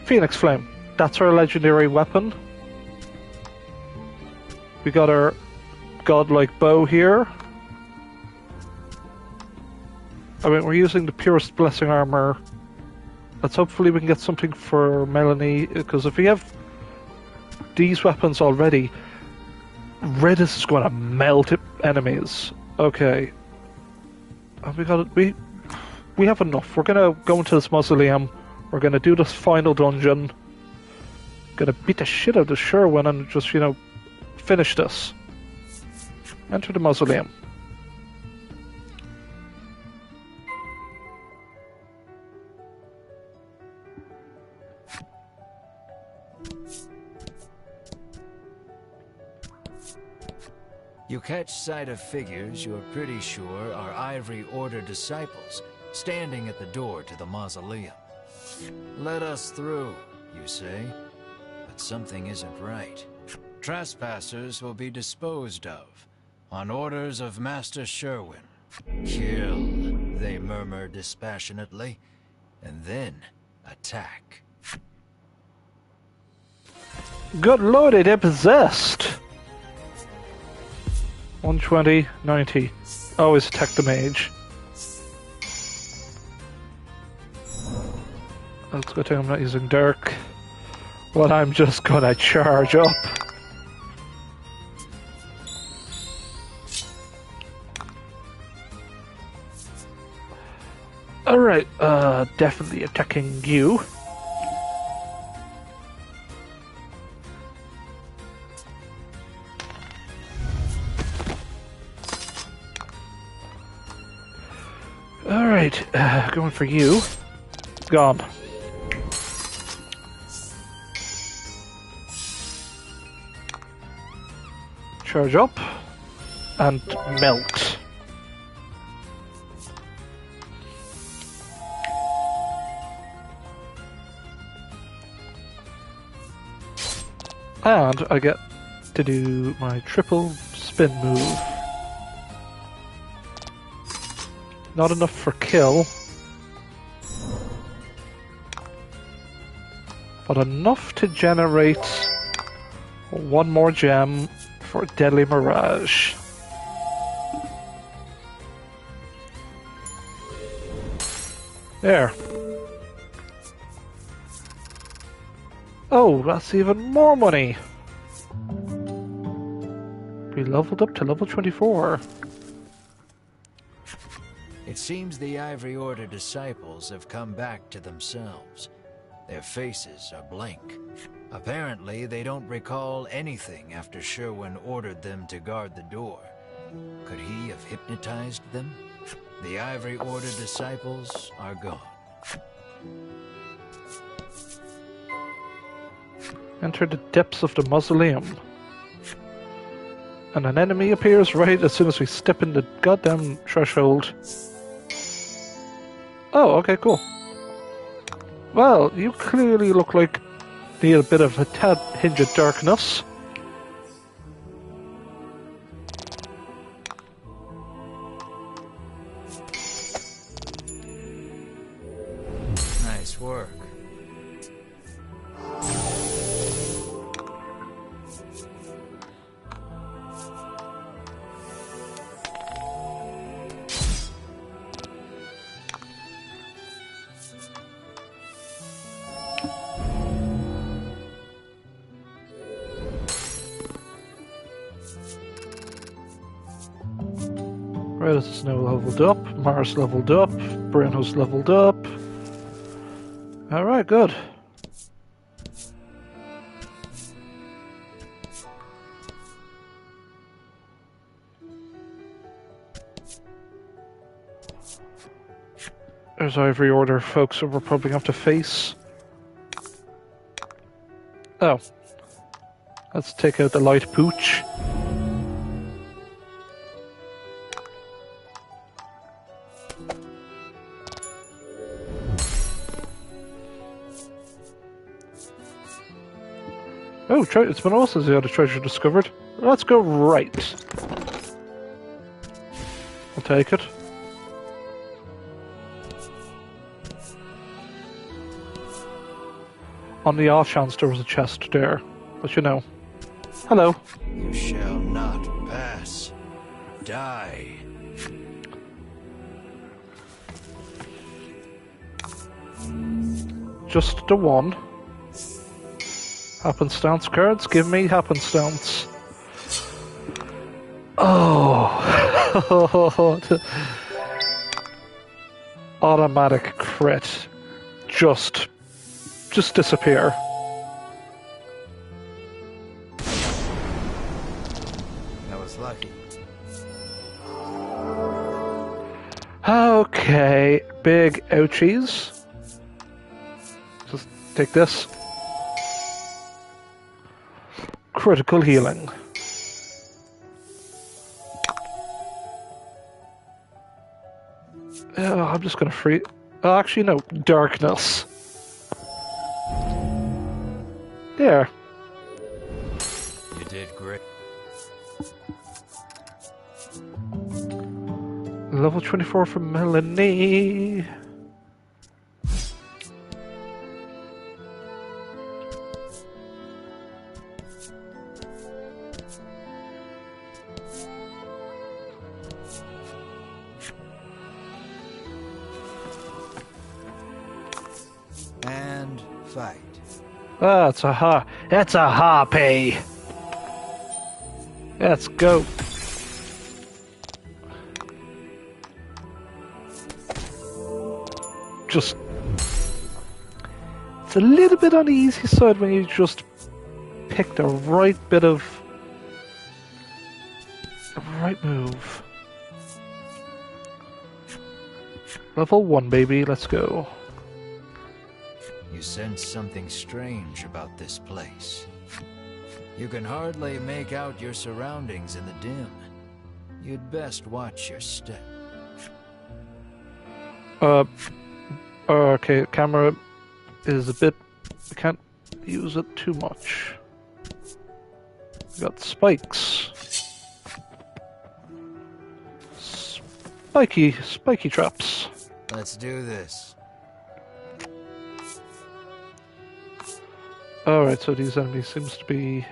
A: Phoenix Flame. That's our legendary weapon. We got our godlike bow here. I mean, we're using the purest blessing armor. Let's hopefully we can get something for Melanie, because if we have these weapons already, Ridus is going to melt enemies. Okay. We have enough. We're going to go into this mausoleum. We're going to do this final dungeon. Going to beat the shit out of the Sherwin and just, finish this. Enter the mausoleum.
B: You catch sight of figures you're pretty sure are Ivory Order disciples, standing at the door to the mausoleum. Let us through, you say, but something isn't right. Trespassers will be disposed of, on orders of Master Sherwin. Kill, they murmur dispassionately, and then attack.
A: Good lordy, they're possessed! 120, 90. Always attack the mage. That's a good thing I'm not using Dirk. Well, I'm just gonna charge up. Alright, definitely attacking you. Alright, going for you. Gone. Charge up. And melt. And I get to do my triple spin move. Not enough for kill, but enough to generate one more gem for Deadly Mirage. There. Oh, that's even more money. We leveled up to level 24.
B: It seems the Ivory Order disciples have come back to themselves. Their faces are blank. Apparently, they don't recall anything after Sherwin ordered them to guard the door. Could he have hypnotized them? The Ivory Order disciples are gone.
A: Enter the depths of the mausoleum. And an enemy appears right as soon as we step in the goddamn threshold. Oh, okay, cool. Well, you clearly look like need a bit of a tad hinge of darkness.
B: Nice work.
A: Redis is now leveled up, Mars leveled up, Breno's leveled up. Alright, good. There's Ivory Order folks that we're probably going to have to face. Oh. Let's take out the light pooch. Oh, it's been awesome since you had a treasure discovered. Let's go right. I'll take it. On the off chance there was a chest there. But you know. Hello.
B: You shall not pass. Die.
A: Just the one. Happenstance cards, give me happenstance. Oh. Automatic crit. Just disappear.
B: That was lucky.
A: Okay, big ouchies. Just take this. Critical healing. I'm just gonna free. Oh, actually, no. Darkness. There.
B: You did great.
A: Level 24 for Melanie.
B: And fight.
A: Ah, it's a harpy. Let's go. Just, it's a little bit on the easy side when you just pick the right bit of the right move. Level 1, baby, let's go.
B: You sense something strange about this place. You can hardly make out your surroundings in the dim. You'd best watch your step.
A: Okay, camera is a bit... I can't use it too much. We got spikes. Spiky traps.
B: Let's do this.
A: Alright, so these enemies seems to be...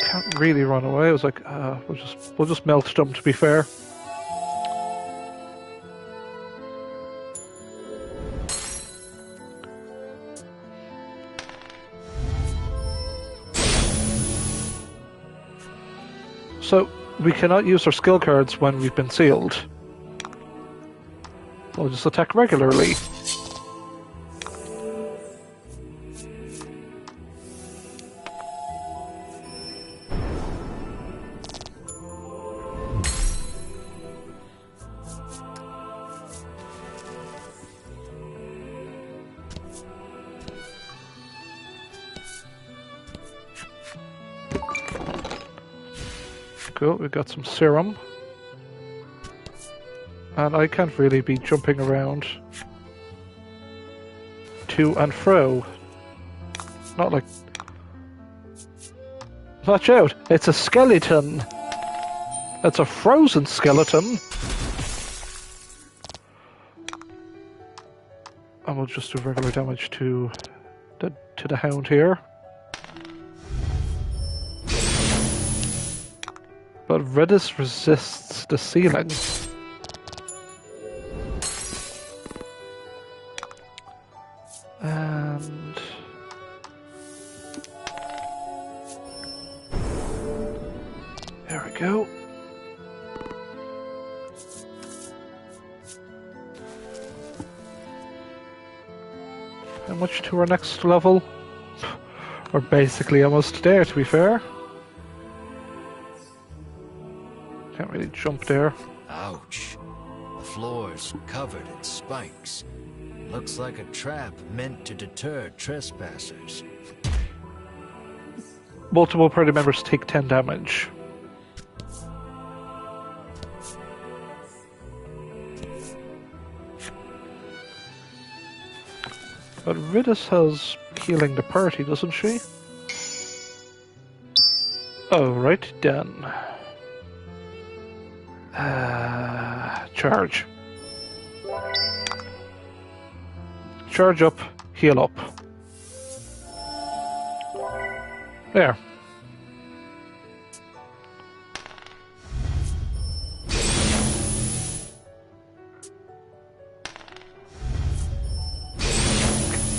A: Can't really run away. I was like, we'll just melt them, to be fair. So, we cannot use our skill cards when we've been sealed. We'll just attack regularly. Cool, we got some serum. And I can't really be jumping around to and fro. Not like... Watch out! It's a skeleton! It's a frozen skeleton! And we'll just do regular damage to the hound here. But Redis resists the ceiling. And... there we go. How much to our next level? We're basically almost there, to be fair. Can't really jump there.
B: Ouch. A floors covered in spikes. Looks like a trap meant to deter trespassers.
A: Multiple party members take 10 damage. But Ridis has healing the party, doesn't she? Oh, right then. Charge. Charge up, heal up. There.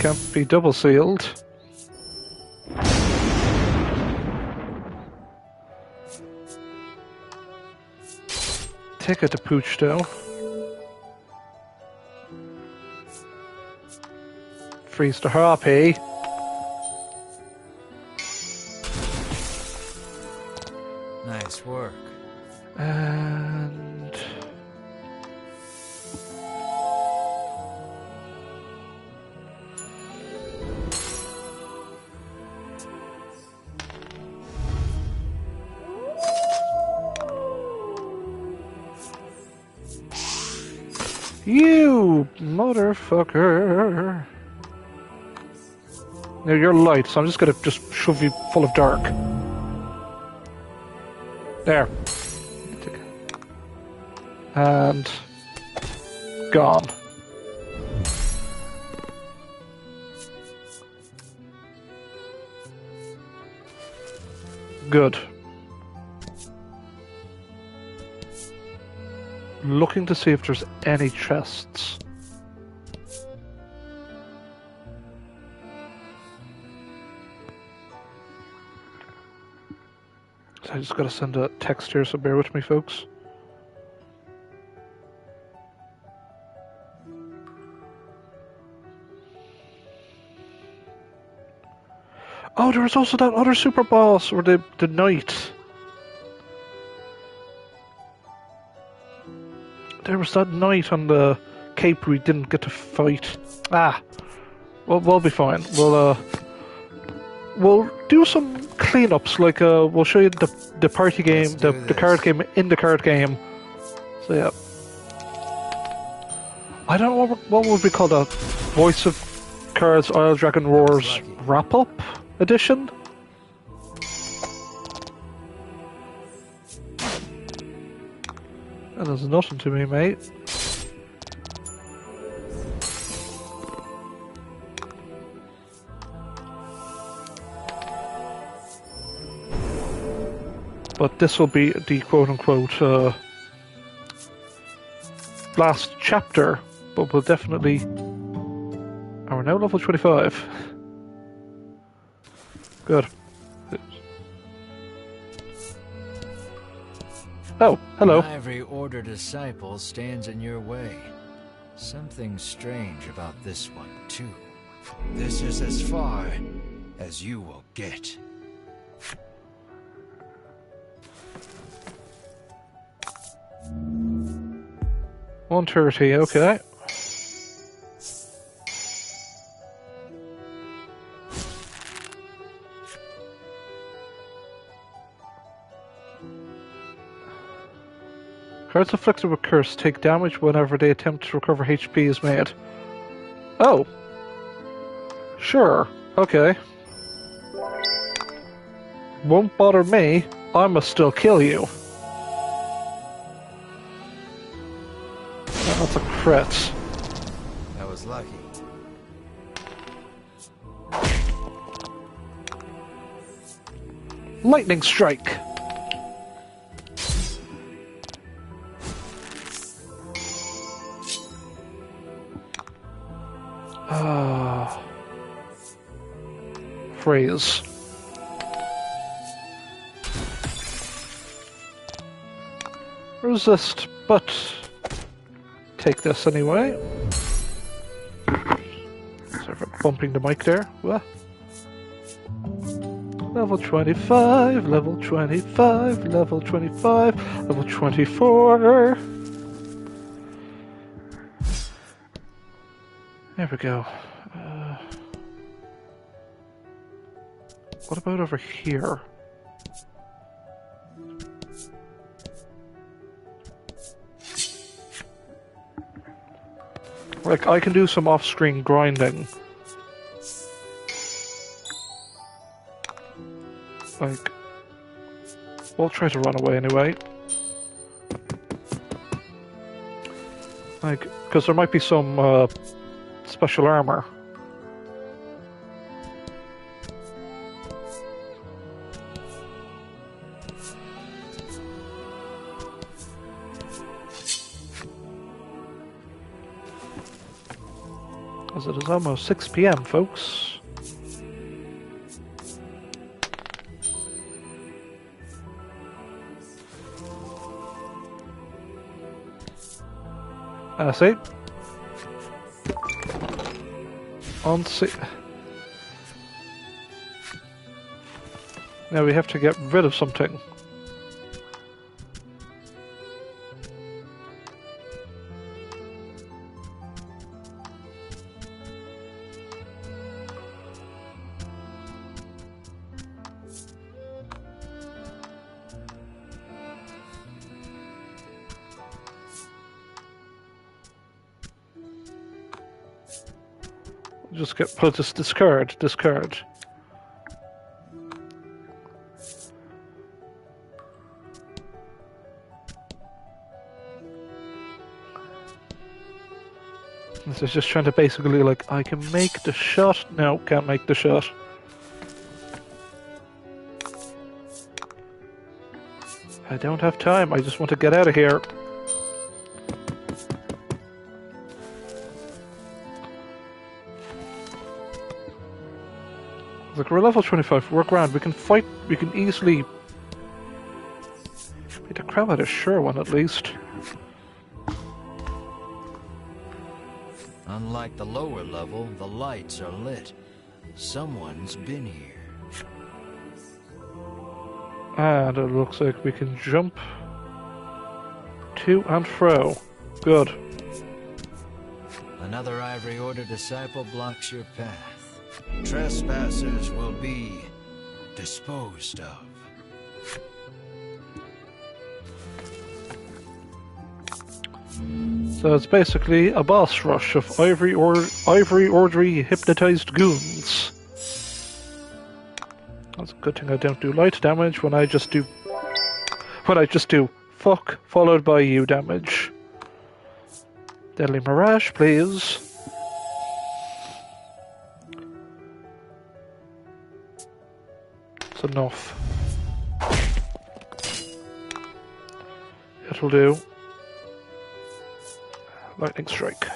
A: Can't be double sealed. Take it to pooch though. Freeze the harpy.
B: Nice work.
A: And you motherfucker. Now you're light, so I'm just gonna shove you full of dark. There. And gone. Good. Looking to see if there's any chests. So I just gotta send a text here, so bear with me, folks. Oh, there was also that other super boss, or the knight. There was that knight on the cape we didn't get to fight. Ah, well, we'll be fine. We'll do some cleanups, like we'll show you the party game, the card game in the card game. So yeah, I don't know what would we call that. Voice of Cards Isle Dragon Wars wrap up edition. That does nothing to me, mate. But this will be the quote-unquote last chapter, but we'll definitely... Oh, we're now level 25. Good. Oh, hello.
B: Every order disciple stands in your way. Something strange about this one, too. This is as far as you will get.
A: $130, okay. Cards afflicted with curse take damage whenever they attempt to recover HP is made. Oh. Sure. Okay. Won't bother me. I must still kill you. That's a crit.
B: That was lucky.
A: Lightning strike. Phrase. Resist, but take this anyway. Sorry for bumping the mic there. What? Level 25, level 25, level 25, level 24. There we go. What about over here? Like, I can do some off-screen grinding. Like, we'll try to run away anyway. Like, because there might be some special armor. As it is almost 6 PM, folks. See? On see. Now we have to get rid of something. Just put this discard. This is just trying to basically, like, I can make the shot. No, can't make the shot. I don't have time. I just want to get out of here. Like, we're level 25, we're grand, we can fight, we can easily beat the crap out of sure one at least.
B: Unlike the lower level, the lights are lit. Someone's been here.
A: And it looks like we can jump to and fro. Good.
B: Another Ivory Order disciple blocks your path. Trespassers will be disposed of.
A: So it's basically a boss rush of Ivory Ordery hypnotized goons. That's a good thing I don't do light damage when I just do fuck followed by you damage. Deadly Mirage, please. It's enough. It'll do. Lightning strike.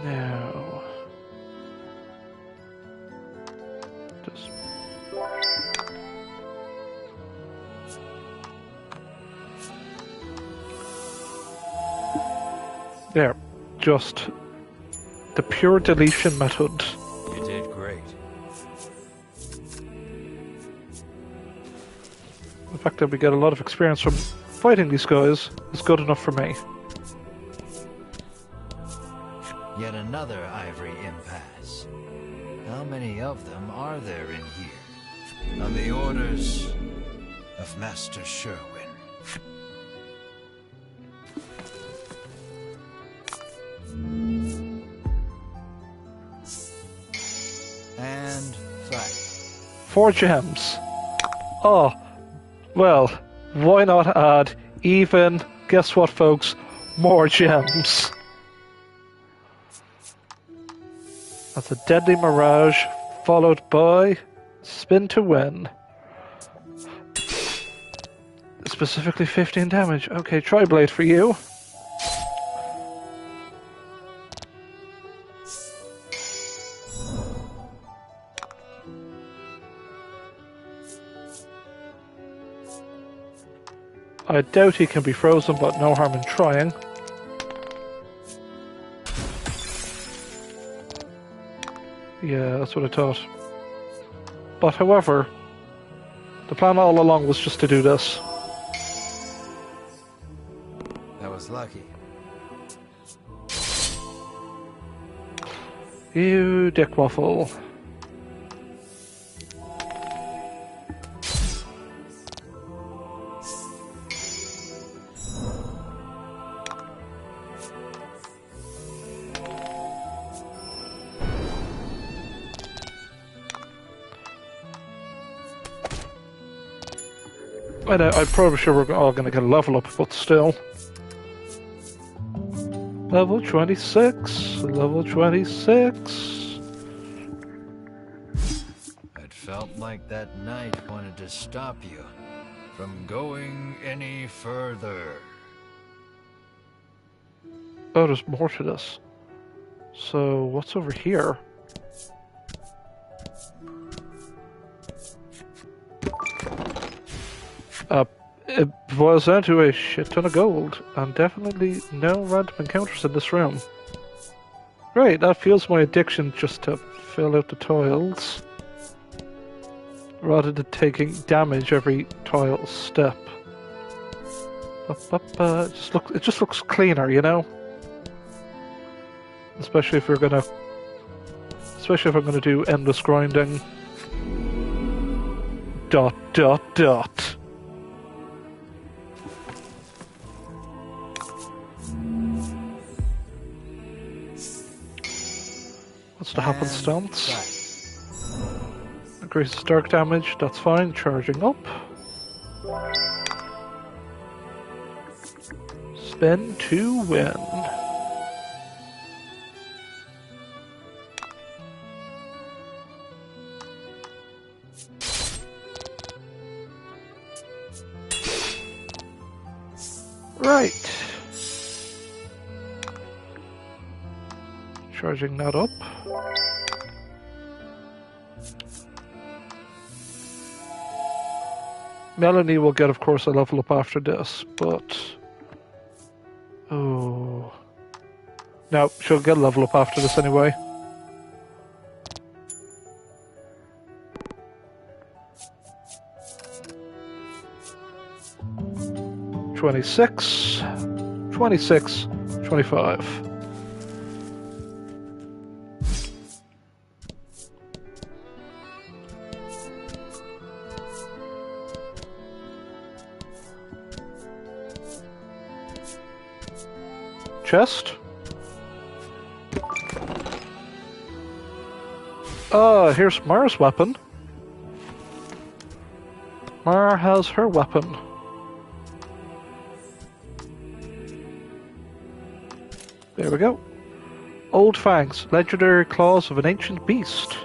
A: Now, just there. Just the pure deletion method.
B: You did great.
A: The fact that we get a lot of experience from fighting these guys is good enough for me.
B: Yet another ivory impasse. How many of them are there in here? On the orders of Master Sherwin. And fight.
A: 4 gems. Oh, well, why not add even, guess what folks, more gems. That's a Deadly Mirage, followed by Spin to Win. Specifically 15 damage. Okay, Tri-Blade for you. I doubt he can be frozen, but no harm in trying. Yeah, that's what I thought. But however, The plan all along was just to do this.
B: That was lucky.
A: You dick waffle. I'm probably sure we're all going to get a level up, but still. Level 26. Level 26.
B: It felt like that night wanted to stop you from going any further.
A: Oh, there's more to this. So, what's over here? It boils down to a shit ton of gold, and definitely no random encounters in this room. Great, that fuels my addiction just to fill out the tiles, rather than taking damage every tile step. It just looks cleaner, you know? Especially if I'm gonna do endless grinding. ... What's the happenstance? Increases dark damage, that's fine. Charging up. Spin to win. Right. Charging that up. Melanie will get, of course, a level up after this, but... Oh... No, she'll get a level up after this anyway. $26, $26, $25. Chest. Here's Mara's weapon. Mara has her weapon. There we go. Old Fangs, legendary claws of an ancient beast.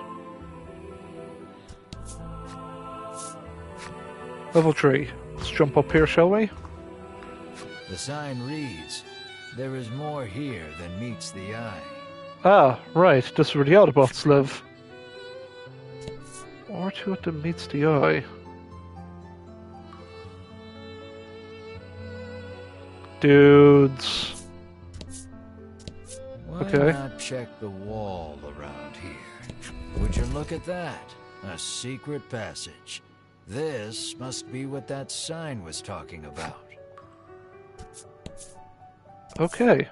A: Level 3. Let's jump up here, shall we?
B: The sign reads, "There is more here than meets the eye."
A: Ah, right. This is where the Autobots live. Or to it than meets the eye. Dudes.
B: Why
A: Okay.
B: not check the wall around here? Would you look at that? A secret passage. This must be what that sign was talking about.
A: Okay.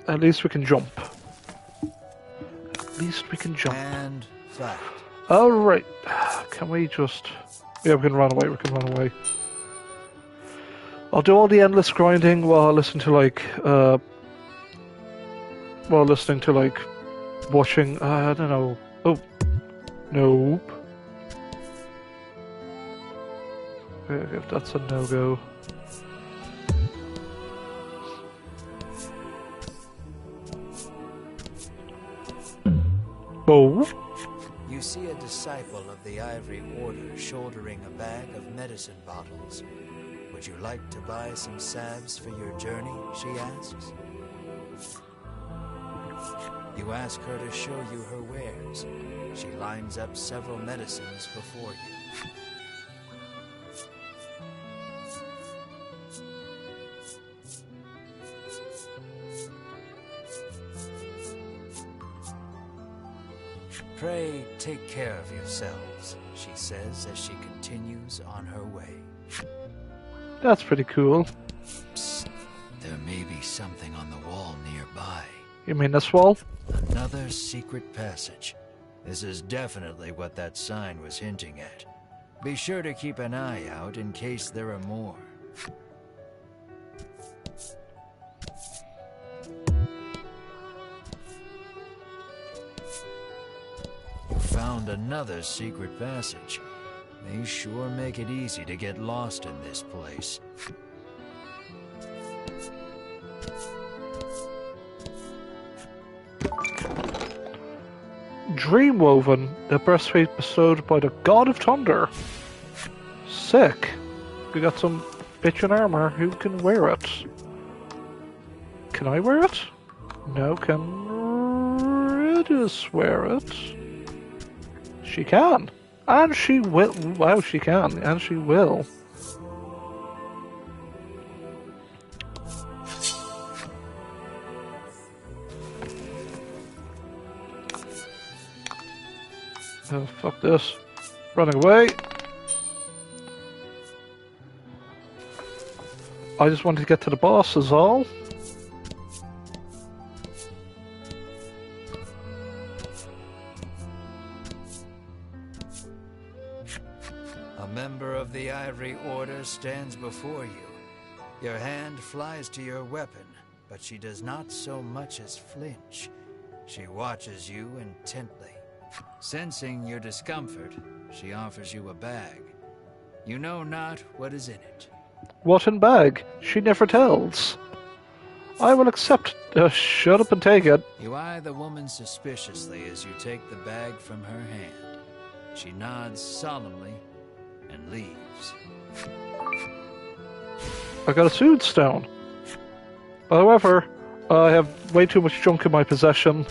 A: At least we can jump. At least we can jump.
B: And fact.
A: Alright. Can we just... Yeah, we can run away, we can run away. I'll do all the endless grinding while listening to watching, I don't know. Oh. Nope. Okay, if that's a no-go. Oh.
B: You see a disciple of the Ivory Order shouldering a bag of medicine bottles. Would you like to buy some salves for your journey? She asks. You ask her to show you her wares. She lines up several medicines before you. Pray take care of yourselves, she says as she continues on her way.
A: That's pretty cool.
B: Psst. There may be something on the wall nearby.
A: You mean this wall?
B: Another secret passage. This is definitely what that sign was hinting at. Be sure to keep an eye out in case there are more. You found another secret passage. They sure make it easy to get lost in this place.
A: Dreamwoven, the breastplate bestowed by the God of Thunder. Sick. We got some bitchin' armor. Who can wear it? Can I wear it? No, can Redis wear it? She can. And she will. Wow, she can. And she will. Oh, fuck this. Running away. I just wanted to get to the boss is all.
B: A member of the Ivory Order stands before you. Your hand flies to your weapon, but she does not so much as flinch. She watches you intently. Sensing your discomfort, she offers you a bag. You know not what is in it.
A: What in bag? She never tells. I will accept. Shut up and take it.
B: You eye the woman suspiciously as you take the bag from her hand. She nods solemnly and leaves.
A: I got a Sood Stone. However, I have way too much junk in my possession.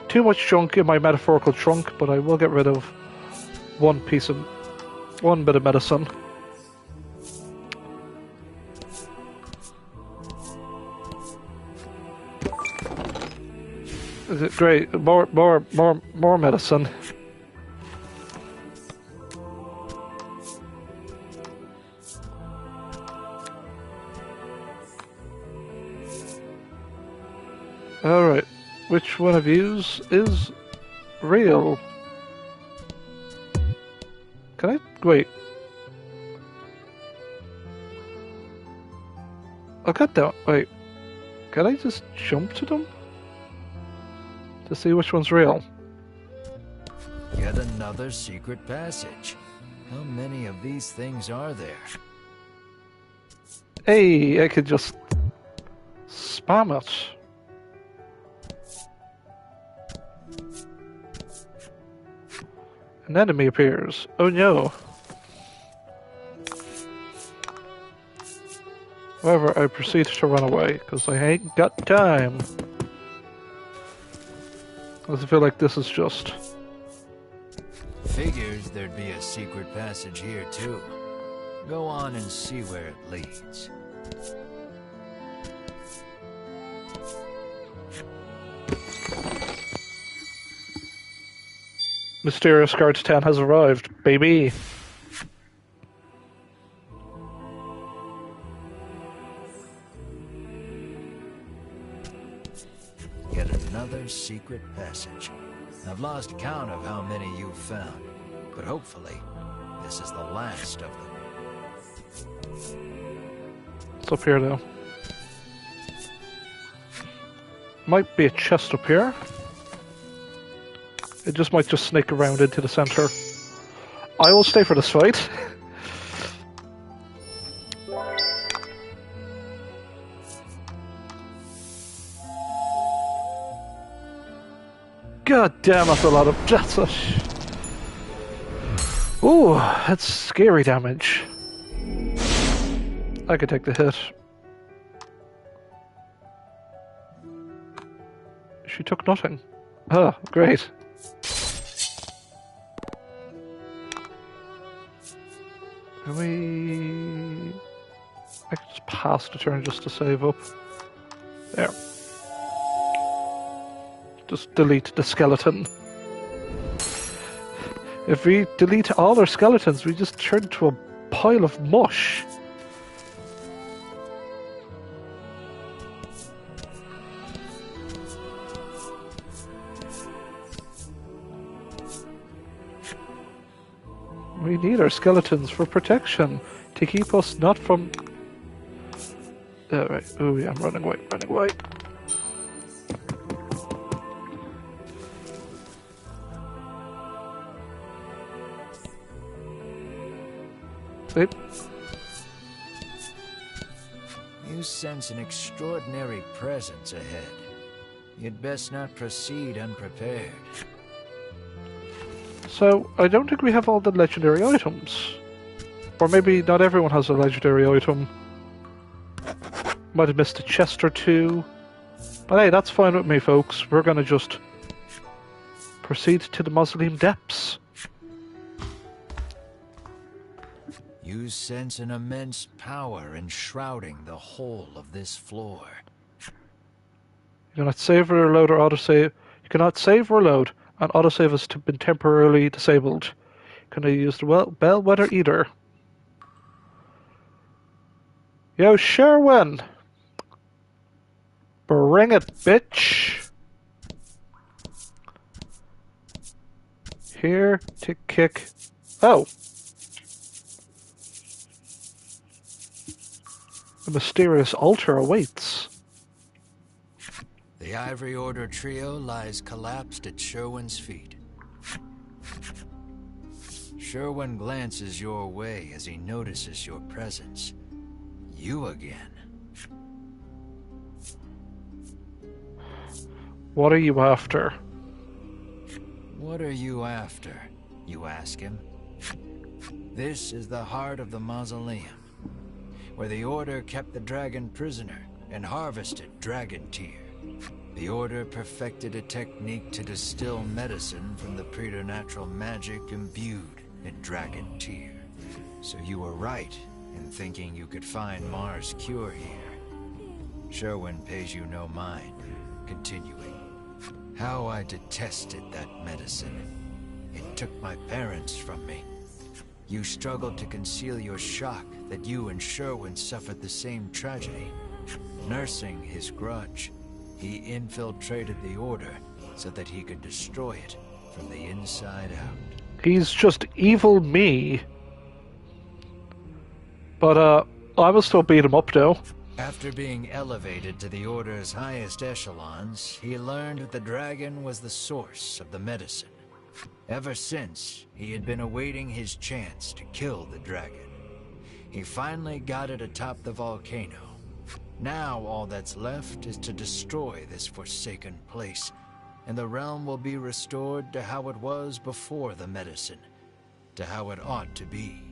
A: Too much junk in my metaphorical trunk, but I will get rid of one bit of medicine. Is it great? More medicine. Alright, which one of yous is real? Can I? Wait. I got that. Wait. Can I just jump to them? To see which one's real?
B: Yet another secret passage. How many of these things are there?
A: Hey, I could just spam it. An enemy appears. Oh no. However, I proceed to run away, because I ain't got time. I feel like this is just...
B: Figures there'd be a secret passage here too. Go on and see where it leads.
A: Mysterious Guards 10 has arrived, baby.
B: Yet another secret passage. I've lost count of how many you've found, but hopefully, this is the last of them.
A: It's up here though. Might be a chest up here. It just might just snake around into the center. I will stay for this fight. God damn, that's a lot of... That's a... Ooh, that's scary damage. I could take the hit. She took nothing. Oh, great. Can we... I could just pass the turn just to save up. There. Just delete the skeleton. If we delete all our skeletons, we just turn into a pile of mush. We need our skeletons for protection, to keep us not from... right. Ooh, yeah, I'm running away, running away. Sleep.
B: You sense an extraordinary presence ahead. You'd best not proceed unprepared.
A: So, I don't think we have all the legendary items. Or maybe not everyone has a legendary item. Might have missed a chest or two. But hey, that's fine with me, folks. We're gonna just proceed to the mausoleum depths.
B: You sense an immense power enshrouding the whole of this floor.
A: You cannot save or reload or autosave. You cannot save or load, and autosave has been temporarily disabled. Can I use the bellwether either? Yo, Sherwin! Bring it, bitch! Here to kick... Oh! A mysterious altar awaits.
B: The Ivory Order trio lies collapsed at Sherwin's feet. Sherwin glances your way as he notices your presence. You again.
A: What are you after?
B: What are you after? You ask him. This is the heart of the mausoleum, where the Order kept the dragon prisoner and harvested Dragontear. The Order perfected a technique to distill medicine from the preternatural magic imbued in Dragontear. So you were right in thinking you could find Mars' cure here. Sherwin pays you no mind, continuing. How I detested that medicine. It took my parents from me. You struggled to conceal your shock that you and Sherwin suffered the same tragedy. Nursing his grudge, he infiltrated the Order so that he could destroy it from the inside out.
A: He's just evil me. But, I will still beat him up, though.
B: After being elevated to the Order's highest echelons, he learned that the dragon was the source of the medicine. Ever since, he had been awaiting his chance to kill the dragon. He finally got it atop the volcano. Now all that's left is to destroy this forsaken place, and the realm will be restored to how it was before the medicine, to how it ought to be.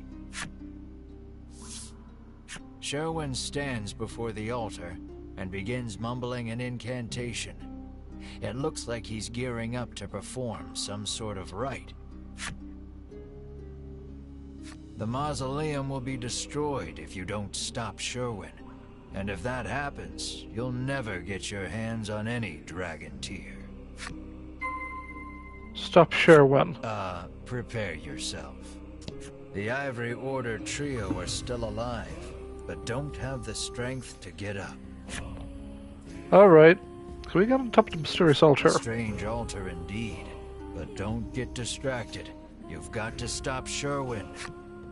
B: Sherwin stands before the altar and begins mumbling an incantation. It looks like he's gearing up to perform some sort of rite. The mausoleum will be destroyed if you don't stop Sherwin. And if that happens, you'll never get your hands on any Dragontear.
A: Stop Sherwin.
B: Prepare yourself. The Ivory Order trio are still alive, but don't have the strength to get up.
A: Alright. Can we get on top of the mysterious altar?
B: A strange altar indeed, but don't get distracted. You've got to stop Sherwin.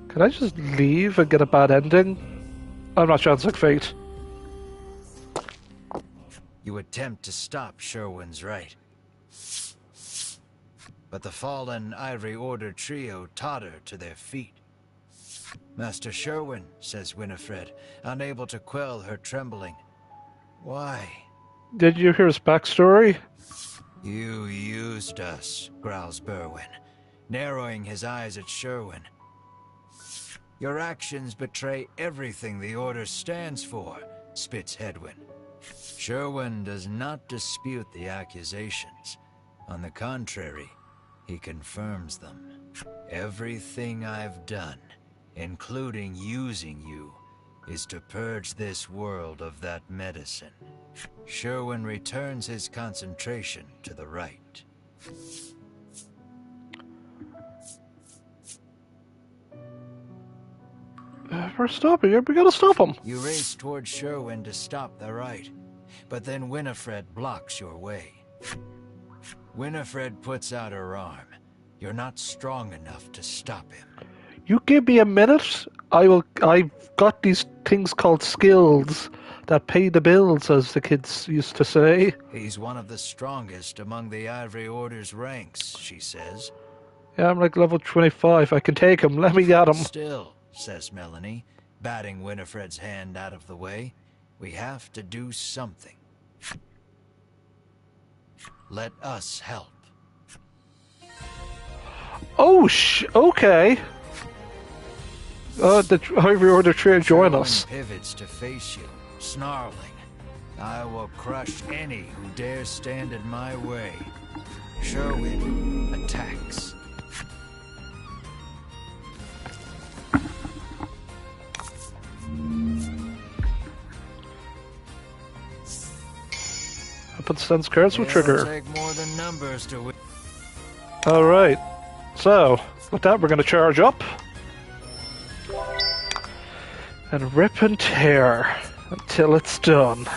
A: Can I just leave and get a bad ending? I'm not sure it's like fate.
B: You attempt to stop Sherwin's rite. But the fallen Ivory Order trio totter to their feet. Master Sherwin, says Winifred, unable to quell her trembling. Why?
A: Did you hear his backstory?
B: You used us, growls Berwin, narrowing his eyes at Sherwin. Your actions betray everything the Order stands for, spits Hedwin. Sherwin does not dispute the accusations. On the contrary, he confirms them. Everything I've done, including using you, is to purge this world of that medicine. Sherwin returns his concentration to the right.
A: We're stopping him. We gotta stop him.
B: You race toward Sherwin to stop the right, but then Winifred blocks your way. Winifred puts out her arm. You're not strong enough to stop him.
A: You give me a minute. I've got these things called skills that pay the bills, as the kids used to say.
B: He's one of the strongest among the Ivory Order's ranks, she says.
A: Yeah, I'm like level 25. I can take him. Let me get him.
B: Still, says Melanie, batting Winifred's hand out of the way, we have to do something. Let us help.
A: Oh, okay. The Ivory Order trio join us.
B: Sherwin pivots to face you, snarling. I will crush any who dare stand in my way. Sherwin attacks.
A: Weapon stance cards will trigger.
B: Take more than numbers to win.
A: Alright. So, with that, we're going to charge up. And rip and tear until it's done.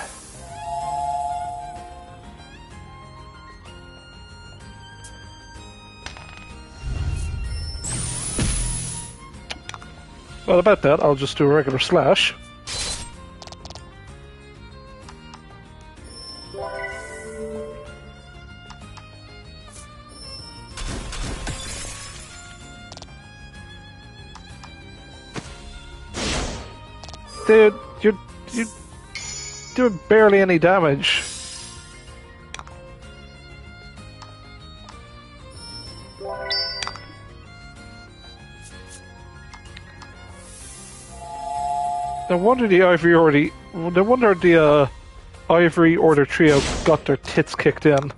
A: Well, about that, I'll just do a regular slash. Dude, you're doing barely any damage. No wonder the Ivory Order trio got their tits kicked in.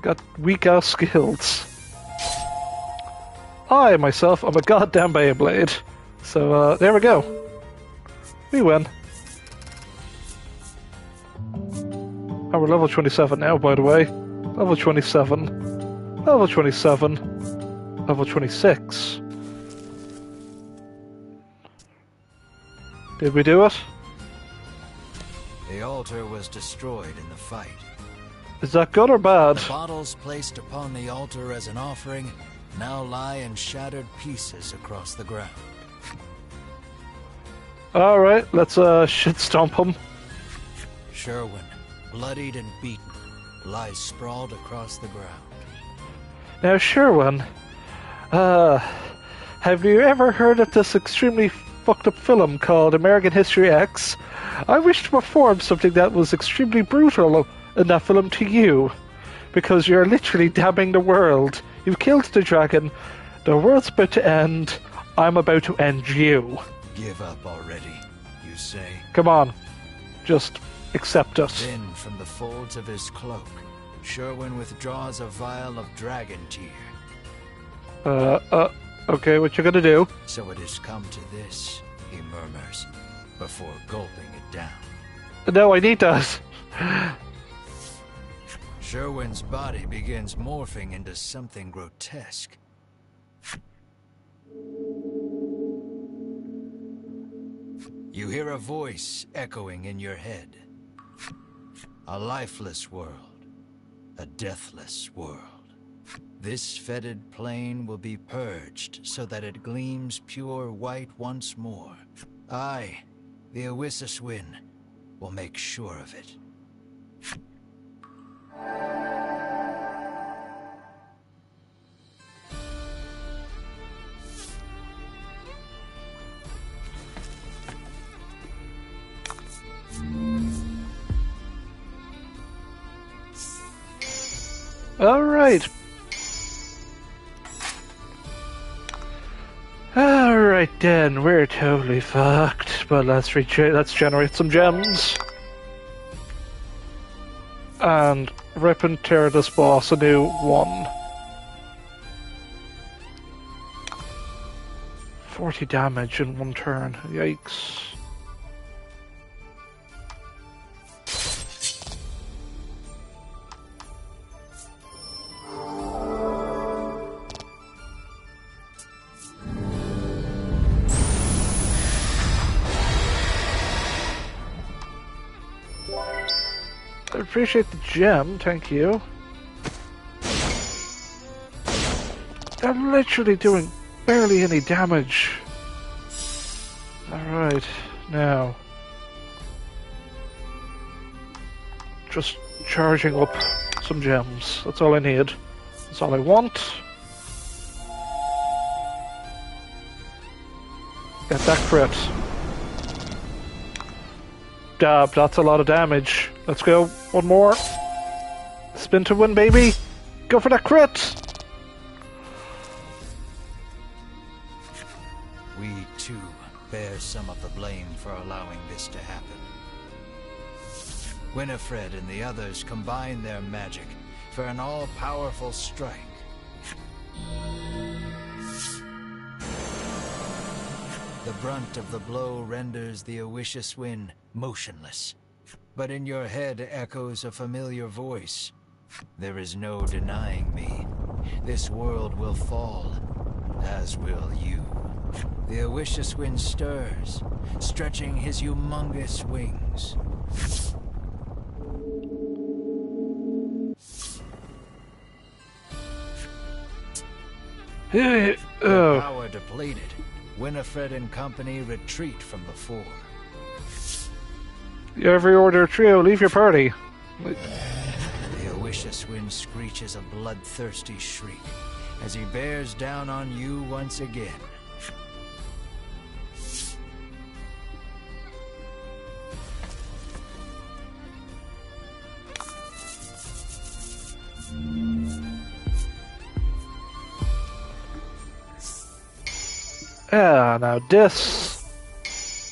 A: Got weak ass skills. I myself am a goddamn Beyblade. So there we go. We win. And we're level 27 now, by the way. Level 27. Level 27. Level 26. Did we do it?
B: The altar was destroyed in the fight.
A: Is that good or bad?
B: The bottles placed upon the altar as an offering now lie in shattered pieces across the ground.
A: Alright, let's shit stomp him.
B: Sherwin, bloodied and beaten, lies sprawled across the ground.
A: Now, Sherwin, have you ever heard of this extremely fucked up film called American History X? I wish to perform something that was extremely brutal in that film to you, because you're literally damning the world. You've killed the dragon, the world's about to end, I'm about to end you.
B: Give up already, you say.
A: Come on, just accept it.
B: Then, from the folds of his cloak, Sherwin withdraws a vial of Dragontear.
A: Okay, what you gonna do?
B: So it has come to this, he murmurs, before gulping it down.
A: No, I need that.
B: Sherwin's body begins morphing into something grotesque. You hear a voice echoing in your head. A lifeless world. A deathless world. This fetid plane will be purged so that it gleams pure white once more. I, the Awissuswin, will make sure of it.
A: Alright. Alright then, we're totally fucked, but let's generate some gems. And rip and tear this boss a new one. 40 damage in one turn, yikes. appreciate the gem, thank you. They're literally doing barely any damage. Alright, now. Just charging up some gems. That's all I need. That's all I want. Get that crit. Dab, that's a lot of damage. Let's go. One more. Spin to win, baby. Go for that crit.
B: We, too, bear some of the blame for allowing this to happen. Winifred and the others combine their magic for an all-powerful strike. The brunt of the blow renders the Oishaswin motionless. But in your head echoes a familiar voice. There is no denying me. This world will fall, as will you. The Oishaswin stirs, stretching his humongous wings. Their power depleted. Winifred and company retreat from the fore.
A: Every order trio, leave your party.
B: The Oishaswin screeches a bloodthirsty shriek as he bears down on you once again.
A: Now this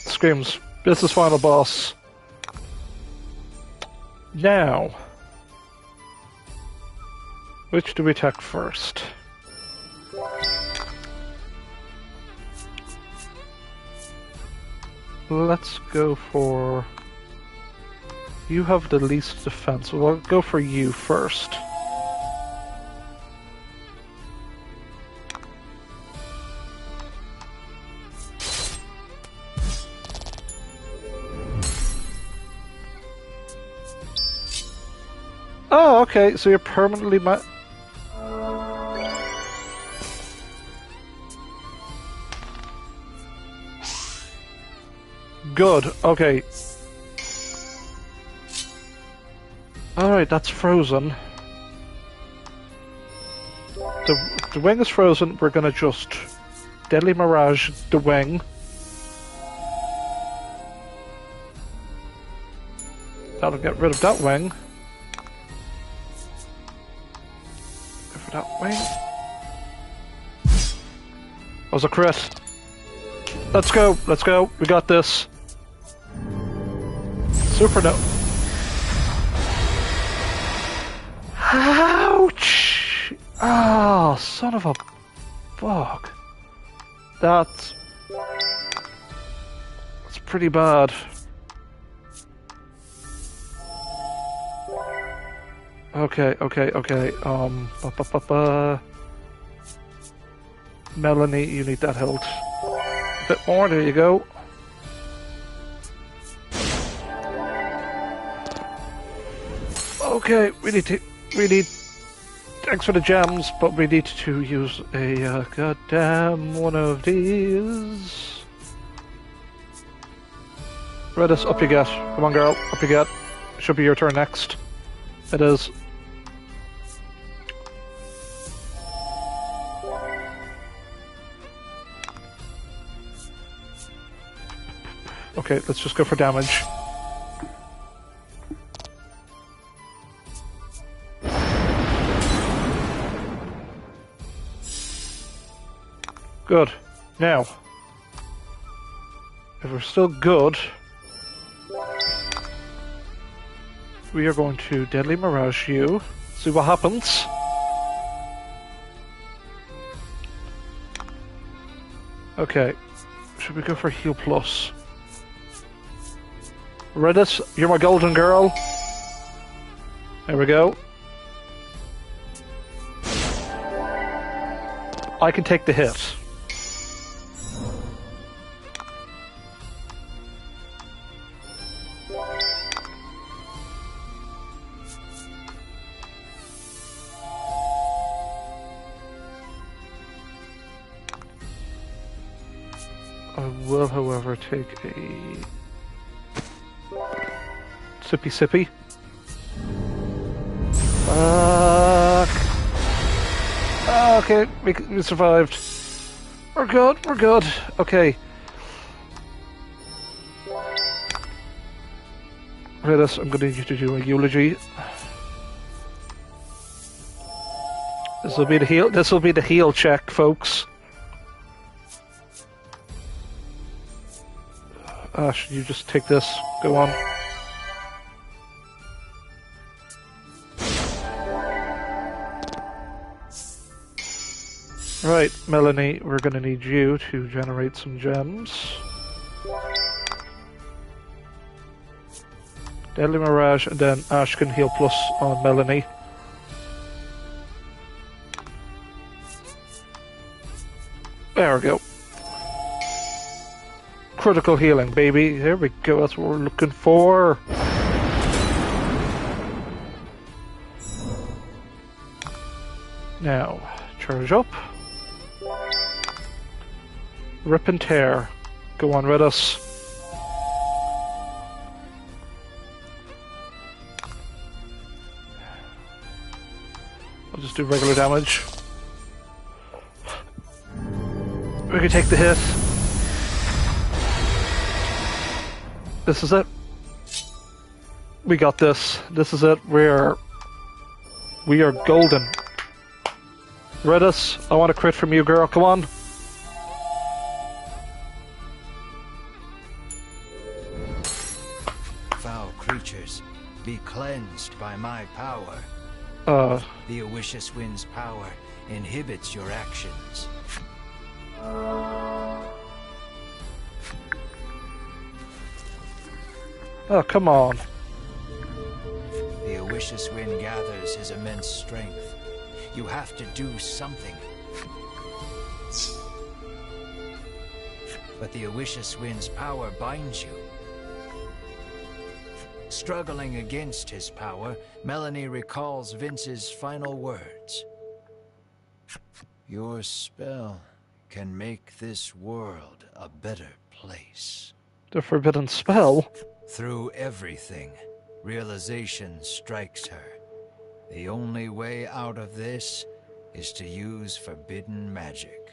A: screams, this is final boss. Now, which do we attack first? Let's go for... You have the least defense, so we'll go for you first. Oh, okay, so you're permanently Good, okay. Alright, that's frozen. The wing is frozen, we're gonna just Deadly Mirage the wing. That'll get rid of that wing. Go for that wing. That was a crit. Let's go, we got this. Super no. Ouch! Ah, oh, son of a bug. That's pretty bad. Okay. Melanie, you need that health. A bit more, there you go. Okay, we need, thanks for the gems, but we need to use a goddamn one of these. Redis, up you get. Come on, girl, up you get. Should be your turn next. It is. Okay, let's just go for damage. Good. Now, if we're still good, we are going to Deadly Mirage you. See what happens. Okay, should we go for Heal Plus? Redis, you're my golden girl. There we go. I can take the hit. I will, however, take a sippy sippy. Okay, we survived. We're good, we're good. Okay. Right, I'm gonna need you to do a eulogy. This will be the heal check, folks. Ash, you just take this. Go on. Right, Melanie, we're gonna need you to generate some gems. Deadly Mirage, and then Ash can heal plus on Melanie. There we go. Critical healing, baby. There we go, that's what we're looking for. Now, charge up. Rip and tear. Go on, rid us. I'll just do regular damage. We can take the hit. This is it. We got this. This is it. We are golden. Redis, I want a crit from you, girl. Come on.
B: Foul creatures, be cleansed by my power. The Oishus Wind's power inhibits your actions.
A: Oh, come on.
B: The Oishus Wind gathers his immense strength. You have to do something. But the Oishus Wind's power binds you. Struggling against his power, Melanie recalls Vince's final words. Your spell can make this world a better place.
A: The forbidden spell?
B: Through everything, realization strikes her. The only way out of this is to use forbidden magic.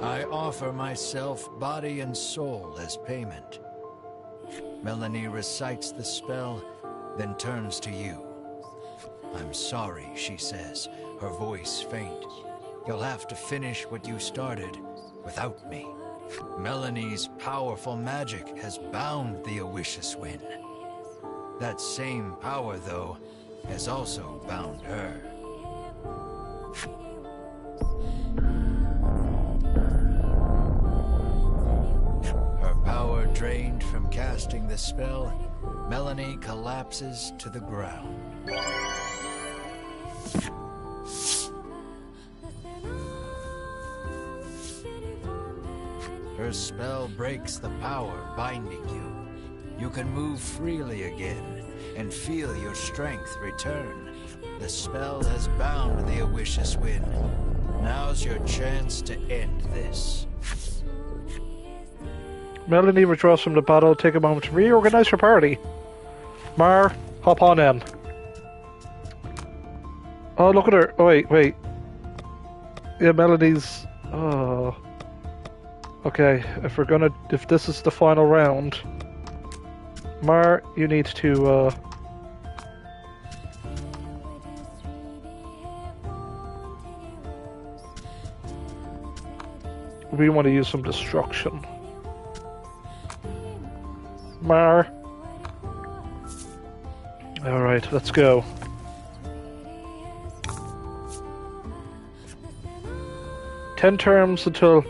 B: I offer myself body and soul as payment. Melanie recites the spell, then turns to you. I'm sorry, she says, her voice faint. You'll have to finish what you started without me. Melanie's powerful magic has bound the Oishus Wind. That same power, though, has also bound her. Her power drained from casting the spell, Melanie collapses to the ground. Her spell breaks the power binding you. You can move freely again and feel your strength return. The spell has bound the Oishus Wind. Now's your chance to end this.
A: Melanie withdraws from the battle. Take a moment to reorganize her party. Mar, hop on in. Oh, look at her. Oh, wait. Yeah, Melanie's... Oh... Okay, if this is the final round, Mar, you need to, we want to use some destruction. Mar. Alright, let's go. Ten terms until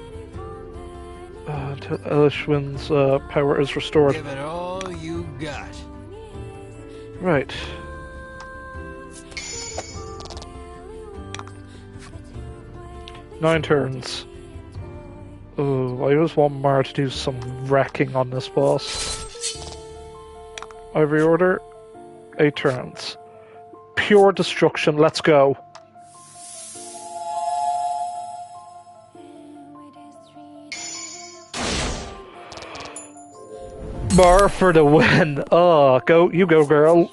A: Elishwin's power is restored.
B: Give it all you got.
A: Right. Nine turns. Oh, I always want Mar to do some wrecking on this boss. Ivory Order. 8 turns. Pure destruction, let's go. Bar for the win. Oh, you go, girl.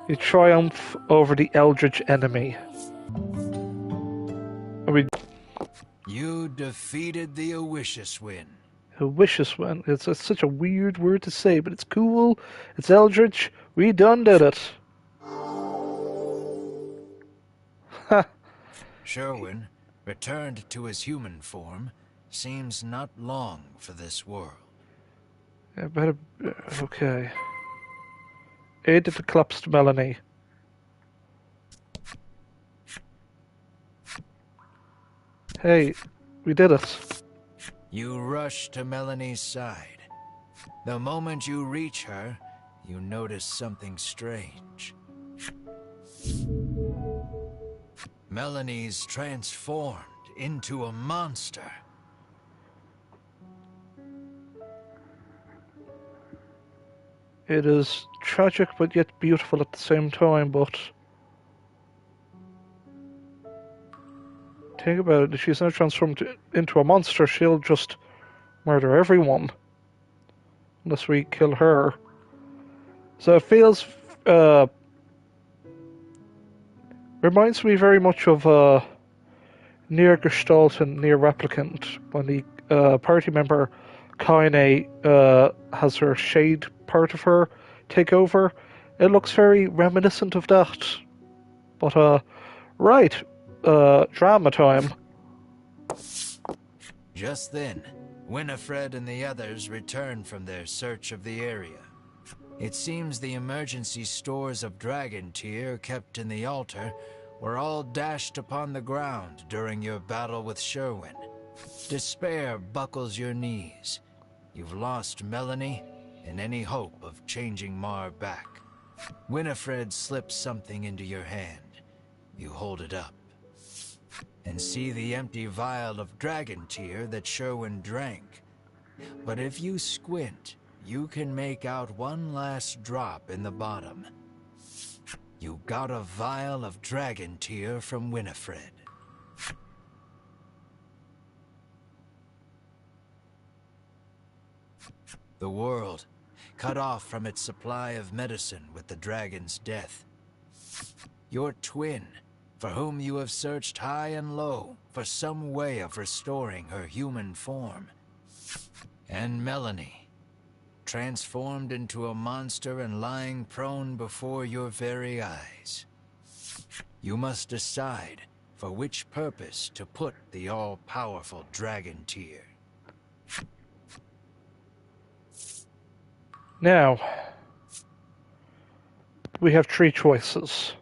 A: You triumph over the eldritch enemy.
B: You defeated the Owicious Win.
A: Owicious Win. It's such a weird word to say, but it's cool. It's eldritch. We done did it. Ha.
B: Sherwin, returned to his human form, seems not long for this world.
A: Yeah, better. Okay. Aided the collapsed Melanie. Hey, we did it.
B: You rush to Melanie's side. The moment you reach her, you notice something strange. Melanie's transformed into a monster.
A: It is tragic but yet beautiful at the same time, but... Think about it, if she's now transformed into a monster, she'll just murder everyone. Unless we kill her. So it feels... reminds me very much of Near Gestalt and Near Replicant, when the party member Kaine has her shade part of her take over. It looks very reminiscent of that. But, right, drama time.
B: Just then, Winifred and the others return from their search of the area. It seems the emergency stores of Dragontear kept in the altar were all dashed upon the ground during your battle with Sherwin. Despair buckles your knees. You've lost Melanie and any hope of changing Mar back. Winifred slips something into your hand. You hold it up and see the empty vial of Dragontear that Sherwin drank. But if you squint, you can make out one last drop in the bottom. You got a vial of Dragontear from Winifred. The world, cut off from its supply of medicine with the dragon's death. Your twin, for whom you have searched high and low for some way of restoring her human form. And Melanie, transformed into a monster and lying prone before your very eyes. You must decide for which purpose to put the all-powerful Dragontear.
A: Now, we have three choices.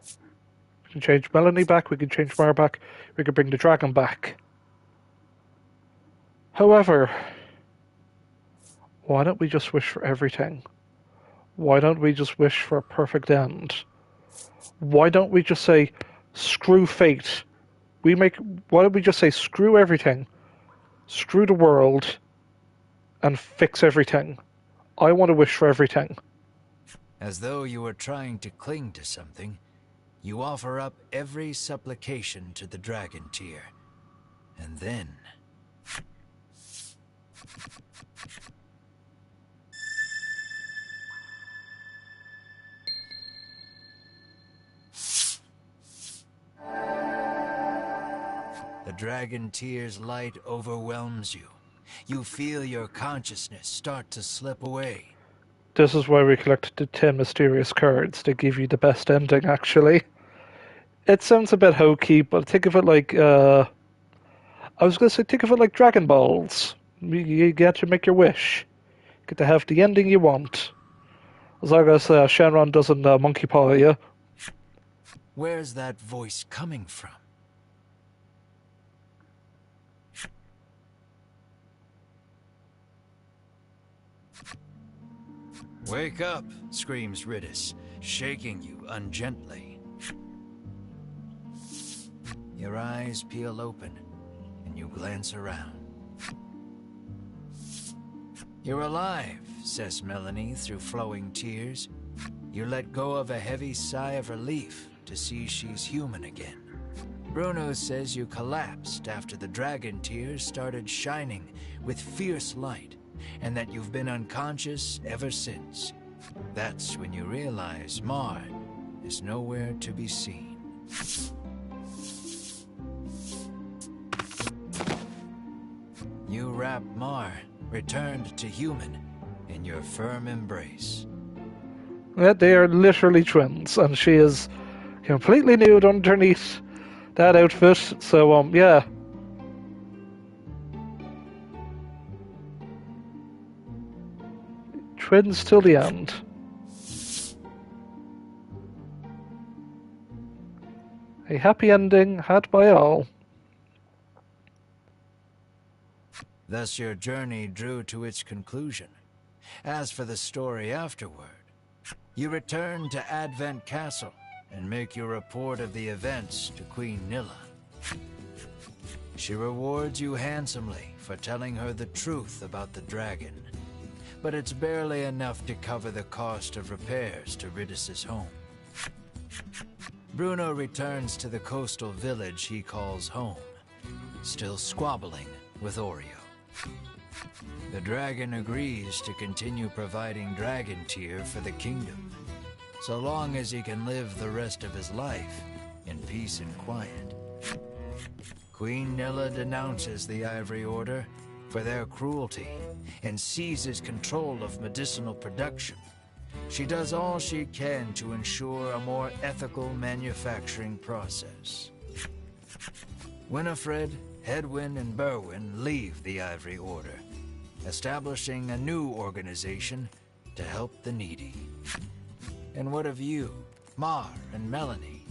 A: We can change Melanie back, we can change Mar back, we can bring the dragon back. However, why don't we just wish for everything? Why don't we just wish for a perfect end? Why don't we just say, screw fate? Why don't we just say, screw everything, screw the world, and fix everything? I want to wish for everything.
B: As though you were trying to cling to something, you offer up every supplication to the Dragontear. And then... the Dragontear's light overwhelms you. You feel your consciousness start to slip away.
A: This is why we collected the 10 mysterious cards. They give you the best ending, actually. It sounds a bit hokey, but think of it like, I was going to say, think of it like Dragon Balls. You get to make your wish. You get to have the ending you want. As long as Shenron doesn't monkey paw you.
B: Where's that voice coming from? Wake up, screams Ridis, shaking you ungently. Your eyes peel open, and you glance around. You're alive, says Melanie through flowing tears. You let go of a heavy sigh of relief to see she's human again. Bruno says you collapsed after the Dragontear started shining with fierce light, and that you've been unconscious ever since. That's when you realize Mar is nowhere to be seen. You wrapped Mar, returned to human, in your firm embrace.
A: Yeah, they are literally twins, and she is completely nude underneath that outfit, so, yeah. Twins till the end. A happy ending had by all.
B: Thus your journey drew to its conclusion. As for the story afterward, you return to Advent Castle and make your report of the events to Queen Nilla. She rewards you handsomely for telling her the truth about the dragon, but it's barely enough to cover the cost of repairs to Ridus's home. Bruno returns to the coastal village he calls home, still squabbling with Oreo. The dragon agrees to continue providing Dragontear for the kingdom, so long as he can live the rest of his life in peace and quiet. Queen Nilla denounces the Ivory Order for their cruelty and seizes control of medicinal production. She does all she can to ensure a more ethical manufacturing process. Winifred, Hedwyn, and Berwyn leave the Ivory Order, establishing a new organization to help the needy. And what of you, Mar and Melanie?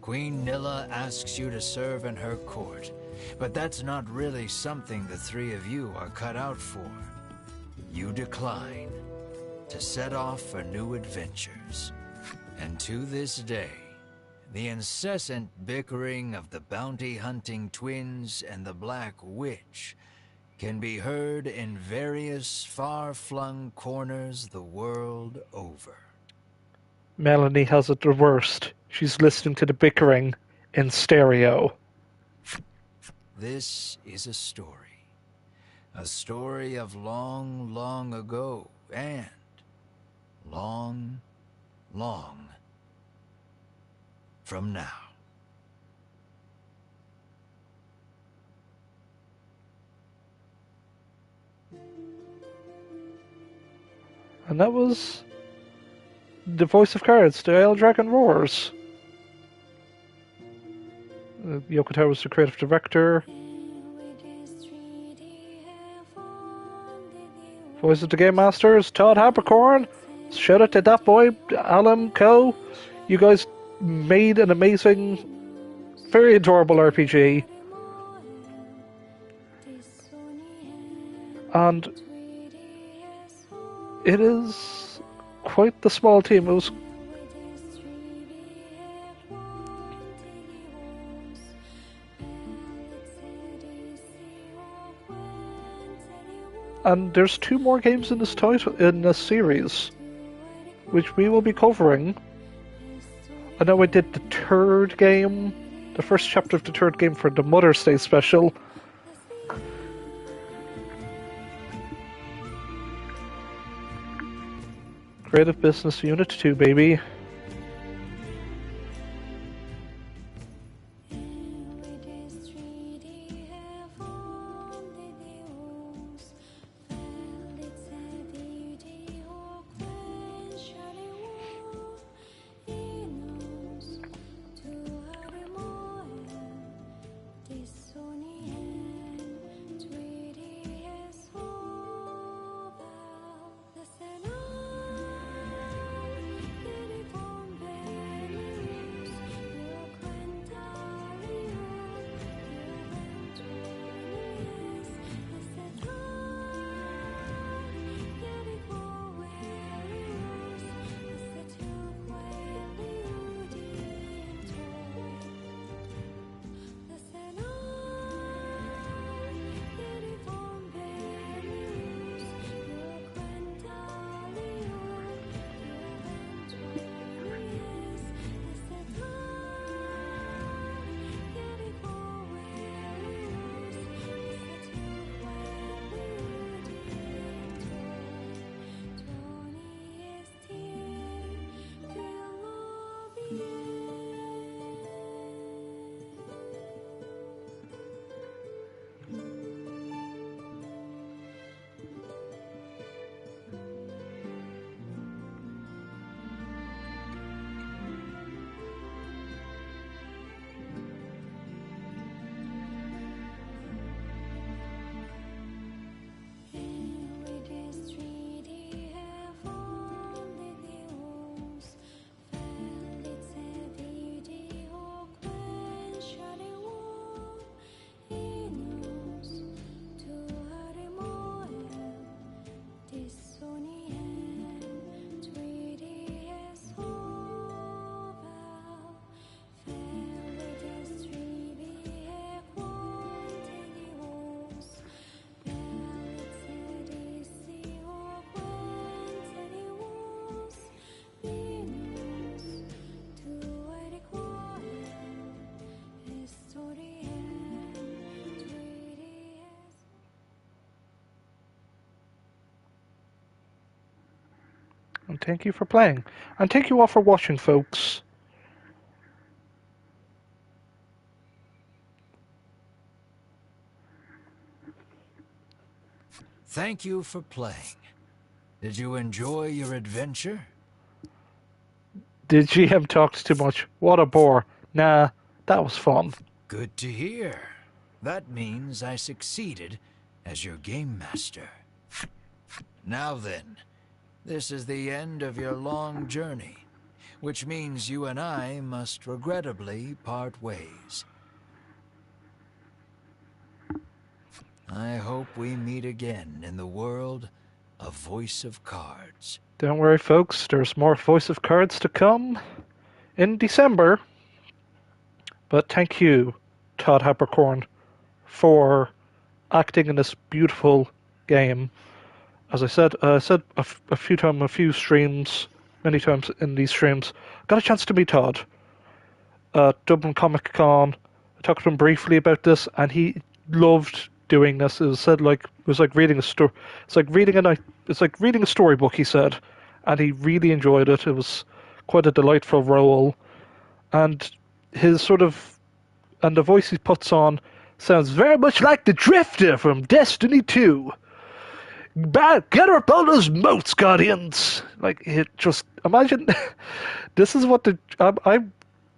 B: Queen Nilla asks you to serve in her court, but that's not really something the three of you are cut out for. You decline to set off for new adventures. And to this day, the incessant bickering of the bounty-hunting twins and the Black Witch can be heard in various far-flung corners the world over.
A: Melanie has it the worst. She's listening to the bickering in stereo.
B: This is a story of long, long ago, and long, long from now.
A: And that was the Voice of Cards, the Isle Dragon Roars. Yoko Taro was the creative director. Voice of the Game Masters, Todd Habercorn. Shout out to that boy, Alan Coe. You guys made an amazing, very adorable RPG. And it is quite the small team. It was and there's 2 more games in this title, in this series, which we will be covering. I know I did the 3rd game, the first chapter of the 3rd game for the Mother's Day special. Creative Business Unit 2, baby. And thank you for playing. And thank you all for watching, folks.
B: Thank you for playing. Did you enjoy your adventure?
A: Did GM talk too much? What a bore. Nah, that was fun.
B: Good to hear. That means I succeeded as your game master. Now then, this is the end of your long journey, which means you and I must regrettably part ways. I hope we meet again in the world of Voice of Cards.
A: Don't worry, folks. There's more Voice of Cards to come in December. But thank you, Todd Habercorn, for acting in this beautiful game. As I said a few times, a few streams, many times in these streams, got a chance to meet Todd at Dublin Comic Con. I talked to him briefly about this, and he loved doing this. It was like reading a story. It's like reading a storybook. He said, and he really enjoyed it. It was quite a delightful role, and the voice he puts on sounds very much like the Drifter from Destiny 2. Get up on those moats, Guardians! Like, it just imagine. This is what I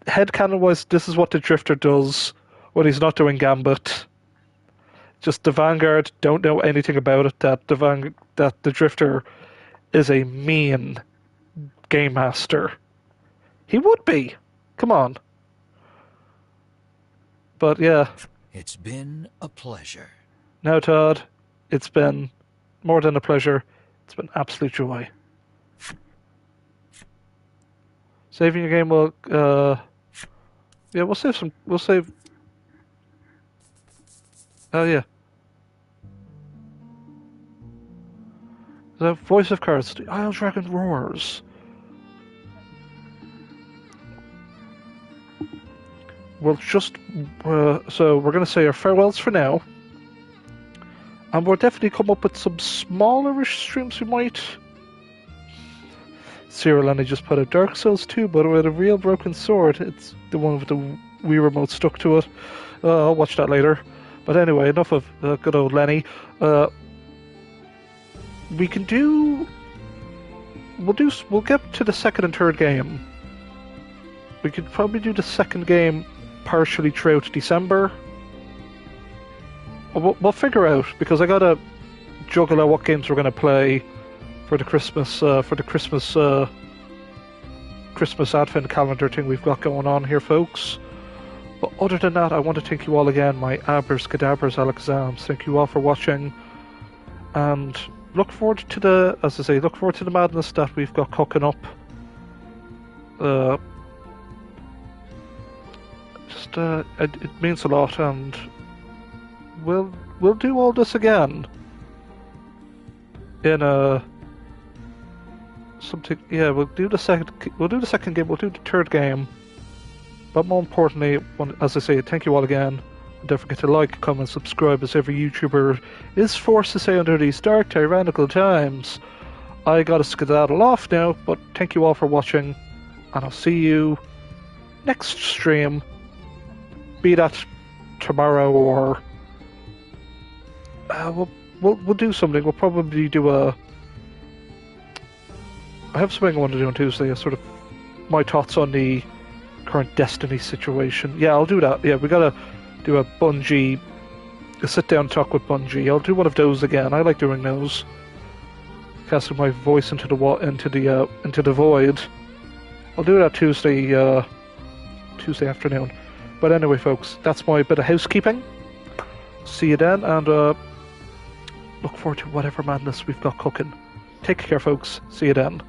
A: headcanon-wise, this is what the Drifter does when he's not doing Gambit. Just the Vanguard don't know anything about it. That the Drifter is a mean game master. He would be. Come on. But yeah.
B: It's been a pleasure.
A: No, Todd, it's been more than a pleasure. It's been absolute joy. Saving your game will, yeah, we'll save. Oh yeah. The Voice of Cards, the Isle Dragon Roars. We'll just, so we're going to say our farewells for now. And we'll definitely come up with some smaller-ish streams we might. Cyril and I just put out Dark Souls 2, but with a real broken sword. It's the one with the Wii remote stuck to it. I'll watch that later. But anyway, enough of good old Lenny. We can do... We'll get to the second and third game. We could probably do the second game partially throughout December. We'll figure out, because I gotta juggle out what games we're gonna play for the Christmas Christmas Advent calendar thing we've got going on here, folks. But other than that, I want to thank you all again, my Abers, Cadabers, Alakazams. Thank you all for watching, and look forward to the madness that we've got cooking up. It means a lot, and we'll do all this again in something. Yeah, we'll do the second game. We'll do the third game. But more importantly, as I say, thank you all again. And don't forget to like, comment, subscribe, as every YouTuber is forced to say under these dark, tyrannical times. I gotta skedaddle off now, but thank you all for watching, and I'll see you next stream. Be that tomorrow or we'll do something. We'll probably do I have something I want to do on Tuesday. Sort of my thoughts on the current Destiny situation. Yeah, I'll do that. Yeah, we gotta do a sit down talk with Bungie. I'll do one of those again. I like doing those. Casting my voice into the void. I'll do that Tuesday afternoon. But anyway, folks, that's my bit of housekeeping. See you then, and look forward to whatever madness we've got cooking. Take care, folks. See you then.